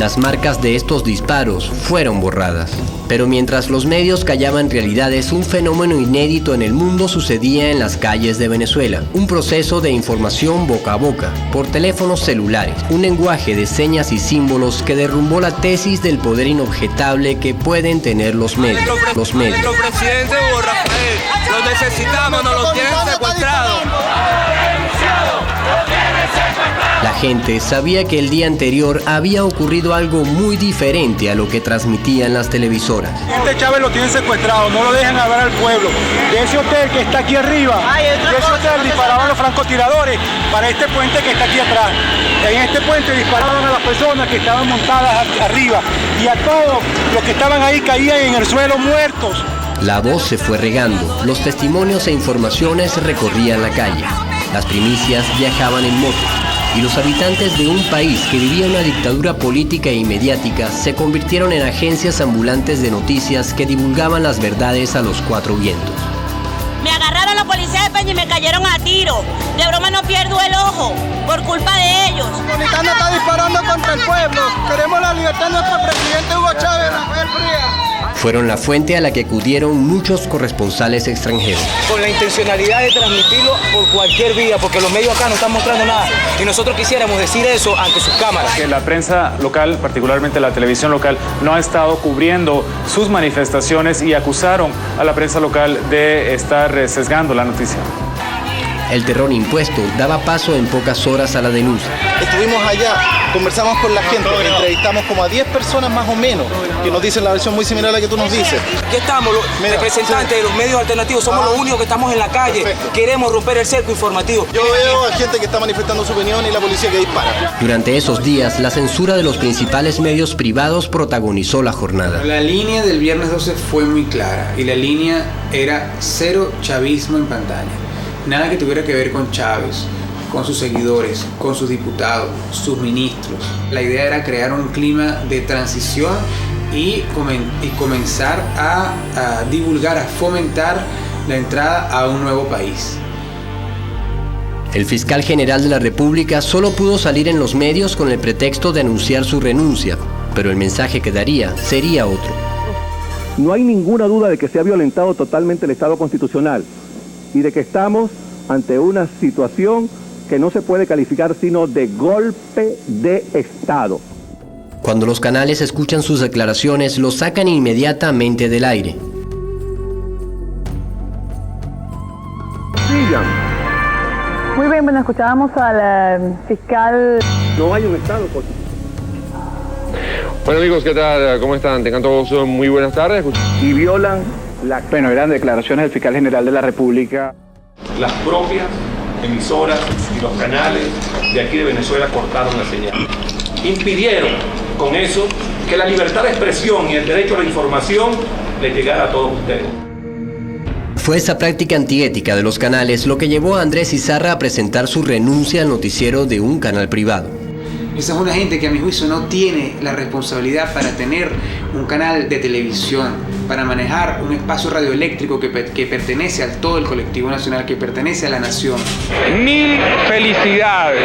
Las marcas de estos disparos fueron borradas. Pero mientras los medios callaban realidades, un fenómeno inédito en el mundo sucedía en las calles de Venezuela. Un proceso de información boca a boca, por teléfonos celulares. Un lenguaje de señas y símbolos que derrumbó la tesis del poder inobjetable que pueden tener los medios. Nuestro presidente Hugo Rafael, lo necesitamos, nos lo tienen secuestrado. La gente sabía que el día anterior había ocurrido algo muy diferente a lo que transmitían las televisoras. Este Chávez lo tienen secuestrado, no lo dejan hablar al pueblo. De ese hotel que está aquí arriba, de ese hotel disparaban los francotiradores para este puente que está aquí atrás. En este puente disparaban a las personas que estaban montadas arriba y a todos los que estaban ahí caían en el suelo muertos. La voz se fue regando, los testimonios e informaciones recorrían la calle. Las primicias viajaban en motos. Y los habitantes de un país que vivía una dictadura política y mediática se convirtieron en agencias ambulantes de noticias que divulgaban las verdades a los cuatro vientos. Me agarraron los policías de Peña y me cayeron a tiro. De broma no pierdo el ojo, por culpa de ellos. El Dominicano está disparando contra el pueblo. Queremos la libertad de nuestro presidente Hugo Chávez, Rafael Frías. Fueron la fuente a la que acudieron muchos corresponsales extranjeros. Con la intencionalidad de transmitirlo por cualquier vía, porque los medios acá no están mostrando nada. Y nosotros quisiéramos decir eso ante sus cámaras. Que la prensa local, particularmente la televisión local, no ha estado cubriendo sus manifestaciones y acusaron a la prensa local de estar sesgando la noticia. El terror impuesto daba paso en pocas horas a la denuncia. Estuvimos allá, conversamos con la gente, entrevistamos como a 10 personas más o menos que nos dicen la versión muy similar a la que tú nos dices. ¿Qué estamos? Los representantes de los medios alternativos, somos los únicos que estamos en la calle. Perfecto. Queremos romper el cerco informativo. Yo veo a gente que está manifestando su opinión y la policía que dispara. Durante esos días, la censura de los principales medios privados protagonizó la jornada. La línea del viernes 12 fue muy clara y la línea era cero chavismo en pantalla. Nada que tuviera que ver con Chávez, con sus seguidores, con sus diputados, sus ministros. La idea era crear un clima de transición y comenzar a divulgar, a fomentar la entrada a un nuevo país. El fiscal general de la República solo pudo salir en los medios con el pretexto de anunciar su renuncia, pero el mensaje que daría sería otro. No hay ninguna duda de que se ha violentado totalmente el Estado constitucional y de que estamos ante una situación que no se puede calificar sino de golpe de Estado. Cuando los canales escuchan sus declaraciones, los sacan inmediatamente del aire. Sigan. Muy bien, bueno, escuchábamos al fiscal. No hay un Estado constitucional. Bueno amigos, ¿qué tal? ¿Cómo están? Tengan todos muy buenas tardes. Y violan Bueno, eran declaraciones del fiscal general de la República. Las propias emisoras y los canales de aquí de Venezuela cortaron la señal. Impidieron con eso que la libertad de expresión y el derecho a la información le llegara a todos ustedes. Fue esa práctica antiética de los canales lo que llevó a Andrés Izarra a presentar su renuncia al noticiero de un canal privado. Esa es una gente que a mi juicio no tiene la responsabilidad para tener un canal de televisión, para manejar un espacio radioeléctrico que pertenece a todo el colectivo nacional, que pertenece a la nación. Mil felicidades.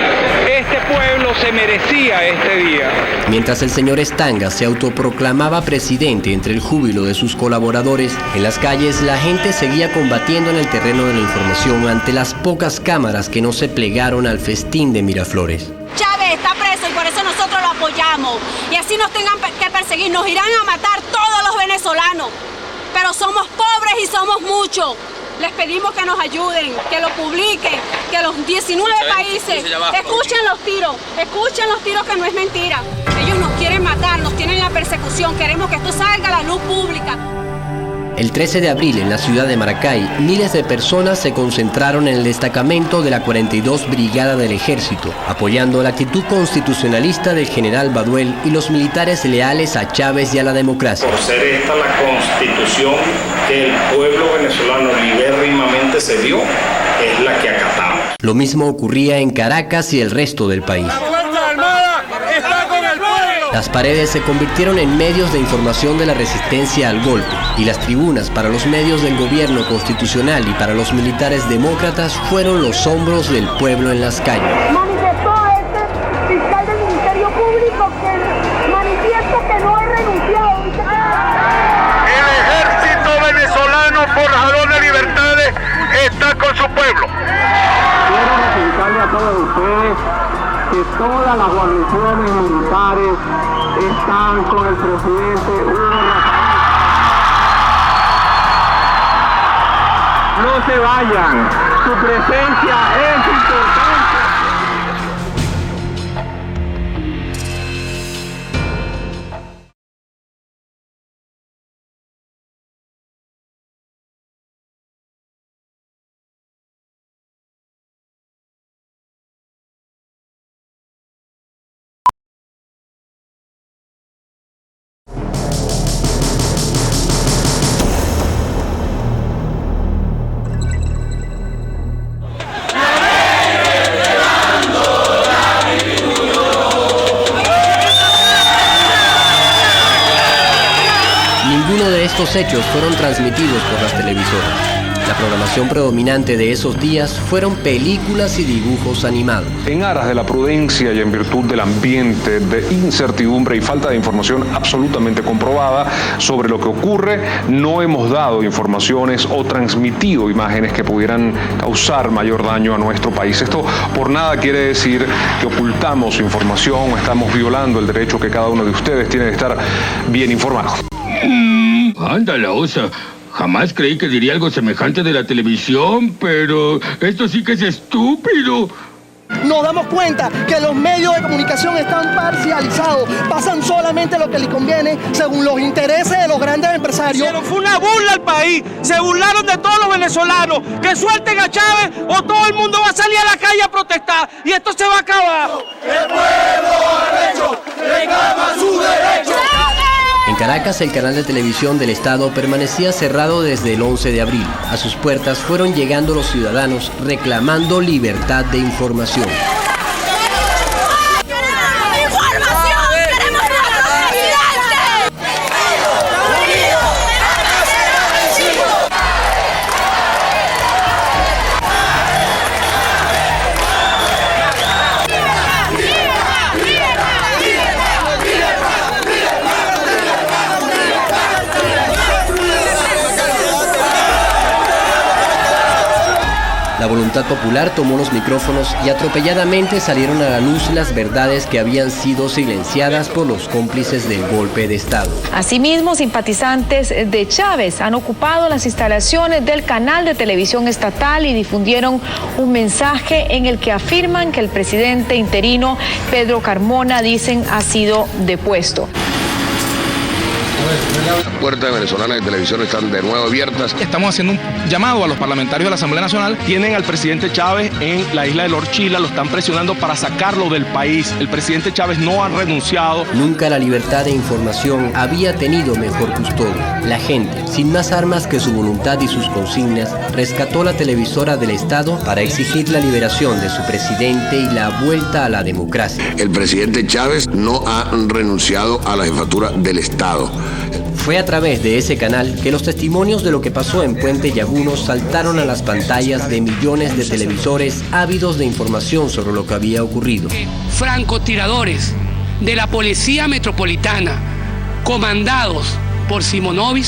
Este pueblo se merecía este día. Mientras el señor Estanga se autoproclamaba presidente entre el júbilo de sus colaboradores, en las calles la gente seguía combatiendo en el terreno de la información ante las pocas cámaras que no se plegaron al festín de Miraflores. Chávez está preso y por eso nosotros lo apoyamos. Y así nos tengan que perseguir, nos irán a matar todos los venezolanos. Pero somos pobres y somos muchos. Les pedimos que nos ayuden, que lo publiquen, que los 19 países escuchen los tiros que no es mentira. Ellos nos quieren matar, nos tienen la persecución, queremos que esto salga a la luz pública. El 13 de abril, en la ciudad de Maracay, miles de personas se concentraron en el destacamento de la 42 Brigada del Ejército, apoyando la actitud constitucionalista del general Baduel y los militares leales a Chávez y a la democracia. Por ser esta la constitución que el pueblo venezolano libérrimamente se dio, es la que acatamos. Lo mismo ocurría en Caracas y el resto del país. Las paredes se convirtieron en medios de información de la resistencia al golpe y las tribunas para los medios del gobierno constitucional y para los militares demócratas fueron los hombros del pueblo en las calles. Manifestó este fiscal del Ministerio Público que manifiesto que no he renunciado. El ejército venezolano forjador de libertades está con su pueblo. Quiero recordarle a todos ustedes que todas las guarniciones militares están con el presidente Hugo Rafael. No se vayan, su presencia es importante. Ninguno de estos hechos fueron transmitidos por las televisoras. La programación predominante de esos días fueron películas y dibujos animados. En aras de la prudencia y en virtud del ambiente de incertidumbre y falta de información absolutamente comprobada sobre lo que ocurre, no hemos dado informaciones o transmitido imágenes que pudieran causar mayor daño a nuestro país. Esto por nada quiere decir que ocultamos información o estamos violando el derecho que cada uno de ustedes tiene de estar bien informado. Anda, la osa. Jamás creí que diría algo semejante de la televisión, pero esto sí que es estúpido. Nos damos cuenta que los medios de comunicación están parcializados, pasan solamente lo que les conviene según los intereses de los grandes empresarios. Fue una burla al país, se burlaron de todos los venezolanos, que suelten a Chávez o todo el mundo va a salir a la calle a protestar y esto se va a acabar. El pueblo arrecho reclama su derecho. En Caracas, el canal de televisión del Estado permanecía cerrado desde el 11 de abril. A sus puertas fueron llegando los ciudadanos reclamando libertad de información. La voluntad popular tomó los micrófonos y atropelladamente salieron a la luz las verdades que habían sido silenciadas por los cómplices del golpe de Estado. Asimismo, simpatizantes de Chávez han ocupado las instalaciones del canal de televisión estatal y difundieron un mensaje en el que afirman que el presidente interino Pedro Carmona, dicen, ha sido depuesto. Las puertas venezolanas de televisión están de nuevo abiertas. Estamos haciendo un llamado a los parlamentarios de la Asamblea Nacional. Tienen al presidente Chávez en la isla de Lorchila, lo están presionando para sacarlo del país. El presidente Chávez no ha renunciado. Nunca la libertad de información había tenido mejor custodia. La gente, sin más armas que su voluntad y sus consignas, rescató la televisora del Estado para exigir la liberación de su presidente y la vuelta a la democracia. El presidente Chávez no ha renunciado a la jefatura del Estado. Fue a través de ese canal que los testimonios de lo que pasó en Puente Llaguno saltaron a las pantallas de millones de televisores ávidos de información sobre lo que había ocurrido. Francotiradores de la Policía Metropolitana, comandados por Simonovic,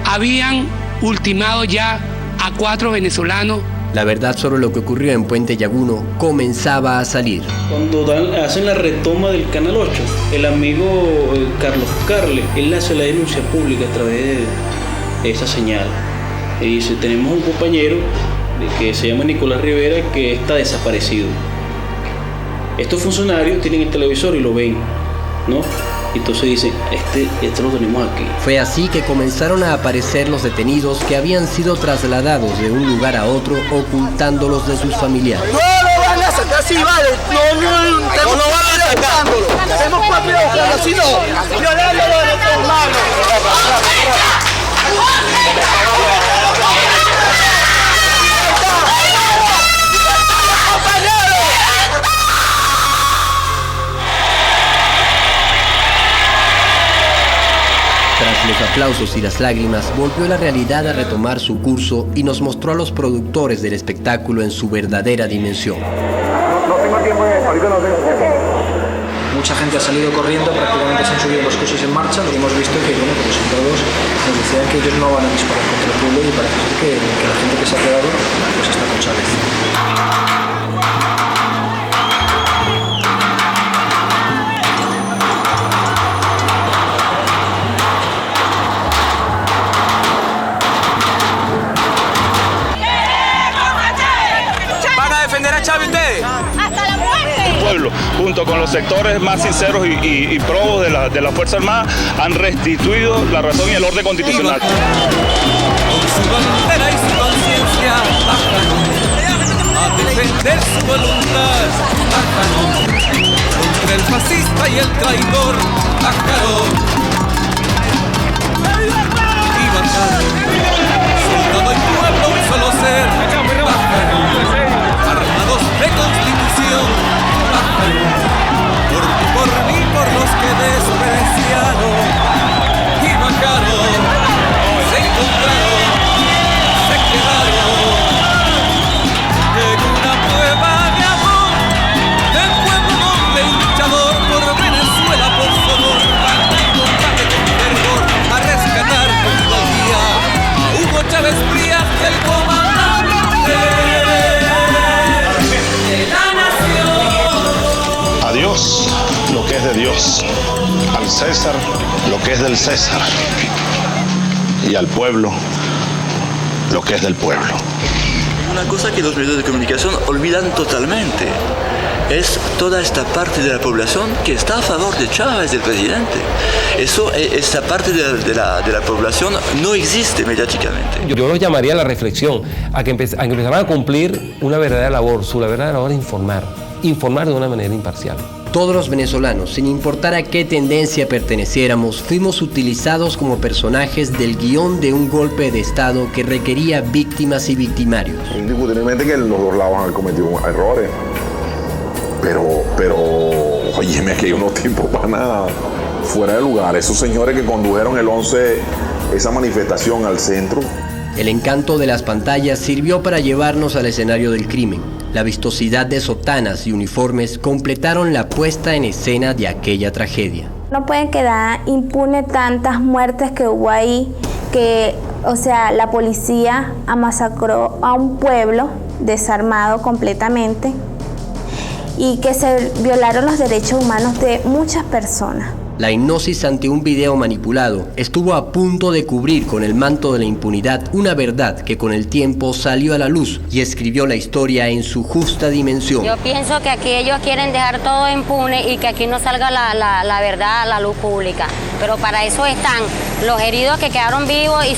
habían ultimado ya a 4 venezolanos. La verdad sobre lo que ocurrió en Puente Llaguno comenzaba a salir. Cuando hacen la retoma del Canal 8, el amigo Carlos Carle, él hace la denuncia pública a través de esa señal. y dice, tenemos un compañero que se llama Nicolás Rivera que está desaparecido. Estos funcionarios tienen el televisor y lo ven, ¿no? Entonces dicen, este lo tenemos aquí. Fue así que comenzaron a aparecer los detenidos que habían sido trasladados de un lugar a otro, ocultándolos de sus familiares. ¡No lo van a sacar así, vale! ¡No lo van a sacar! ¡Hacemos papel, pero si no! ¡Violándolo de nuestros hermanos! Tras los aplausos y las lágrimas, volvió la realidad a retomar su curso y nos mostró a los productores del espectáculo en su verdadera dimensión. No tengo tiempo, ahorita no tengo tiempo. Mucha gente ha salido corriendo, prácticamente se han subido los coches en marcha. Lo que hemos visto es que, bueno, como soldados nos decían que ellos no van a disparar contra el pueblo y parece que la gente que se ha quedado pues está con Chávez. ¡Hasta la muerte! El pueblo, junto con los sectores más sinceros y probos de la Fuerza Armada, han restituido la razón y el orden constitucional. Con su bandera y su conciencia, bajan a defender su voluntad, bajan contra el fascista y el traidor, bajaron y bajaron, soldado y pueblo un solo ser, bajaron. Armados de constitución, bajan por mí, por los que despreciaron y bajaron, se encontraron, se quedaron en una prueba de amor del pueblo noble y luchador por Venezuela, por su honor, baja y combate con fervor a rescatar con valía a Hugo Chávez Frías, el comandante. A Dios lo que es de Dios, al César lo que es del César y al pueblo lo que es del pueblo. Una cosa que los medios de comunicación olvidan totalmente es toda esta parte de la población que está a favor de Chávez, del presidente. Esta parte de la población no existe mediáticamente. Yo los llamaría a la reflexión, a que empezaran a cumplir una verdadera labor. Su verdadera labor es informar de una manera imparcial. Todos los venezolanos, sin importar a qué tendencia perteneciéramos, fuimos utilizados como personajes del guión de un golpe de Estado que requería víctimas y victimarios. Indiscutiblemente que los dos lados han cometido errores, pero, óyeme, que hay unos tipos para nada fuera de lugar. Esos señores que condujeron el 11, esa manifestación al centro. El encanto de las pantallas sirvió para llevarnos al escenario del crimen. La vistosidad de sotanas y uniformes completaron la puesta en escena de aquella tragedia. No pueden quedar impune tantas muertes que hubo ahí, que, la policía masacró a un pueblo desarmado completamente y que se violaron los derechos humanos de muchas personas. La hipnosis ante un video manipulado estuvo a punto de cubrir con el manto de la impunidad una verdad que con el tiempo salió a la luz y escribió la historia en su justa dimensión. Yo pienso que aquí ellos quieren dejar todo impune y que aquí no salga la verdad a la luz pública. Pero para eso están los heridos que quedaron vivos y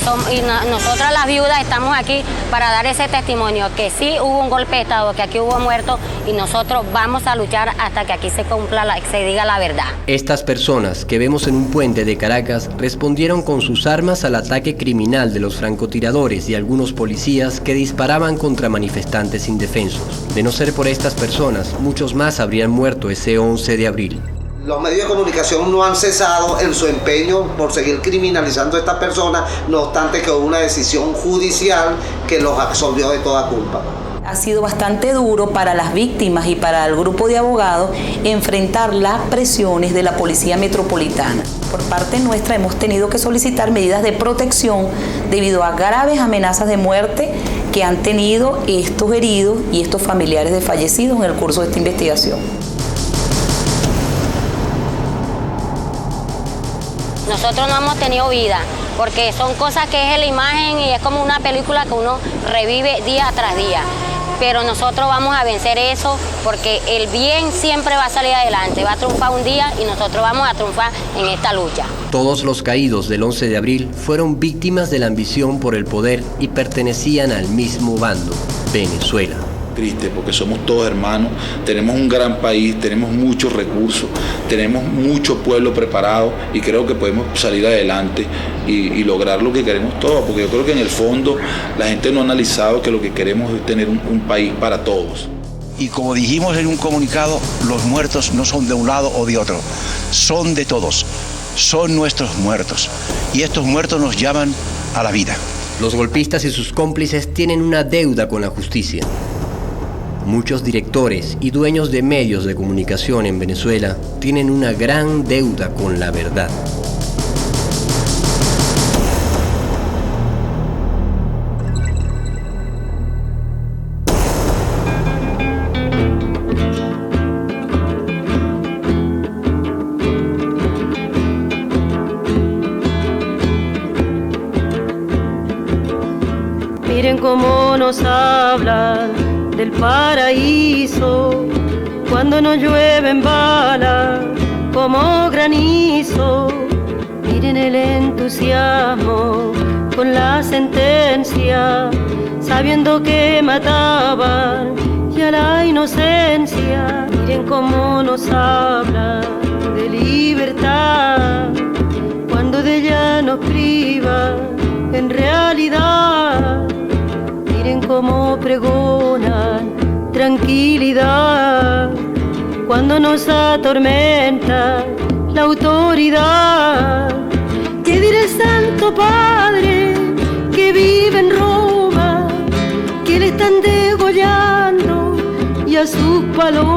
nosotras las viudas estamos aquí para dar ese testimonio que sí hubo un golpe de Estado, que aquí hubo muertos y nosotros vamos a luchar hasta que aquí se cumpla, se diga la verdad. Estas personas que vemos en un puente de Caracas respondieron con sus armas al ataque criminal de los francotiradores y algunos policías que disparaban contra manifestantes indefensos. De no ser por estas personas, muchos más habrían muerto ese 11 de abril. Los medios de comunicación no han cesado en su empeño por seguir criminalizando a estas personas, no obstante que hubo una decisión judicial que los absolvió de toda culpa. Ha sido bastante duro para las víctimas y para el grupo de abogados enfrentar las presiones de la Policía Metropolitana. Por parte nuestra hemos tenido que solicitar medidas de protección debido a graves amenazas de muerte que han tenido estos heridos y estos familiares de fallecidos en el curso de esta investigación. Nosotros no hemos tenido vida, porque son cosas que es la imagen y es como una película que uno revive día tras día. Pero nosotros vamos a vencer eso porque el bien siempre va a salir adelante, va a triunfar un día y nosotros vamos a triunfar en esta lucha. Todos los caídos del 11 de abril fueron víctimas de la ambición por el poder y pertenecían al mismo bando, Venezuela. Triste porque somos todos hermanos, tenemos un gran país, tenemos muchos recursos, tenemos mucho pueblo preparado y creo que podemos salir adelante y lograr lo que queremos todos, porque yo creo que en el fondo la gente no ha analizado que lo que queremos es tener un país para todos. Y como dijimos en un comunicado, los muertos no son de un lado o de otro, son de todos, son nuestros muertos y estos muertos nos llaman a la vida. Los golpistas y sus cómplices tienen una deuda con la justicia. Muchos directores y dueños de medios de comunicación en Venezuela tienen una gran deuda con la verdad. Miren cómo nos hablan del paraíso, cuando no llueven balas como granizo. Miren el entusiasmo con la sentencia, sabiendo que mataban ya la inocencia. Miren cómo nos hablan de libertad, cuando de ella nos privan en realidad. Miren cómo pregonan tranquilidad, cuando nos atormenta la autoridad. ¿Qué dirá el Santo Padre que vive en Roma, que le están degollando y a sus palomas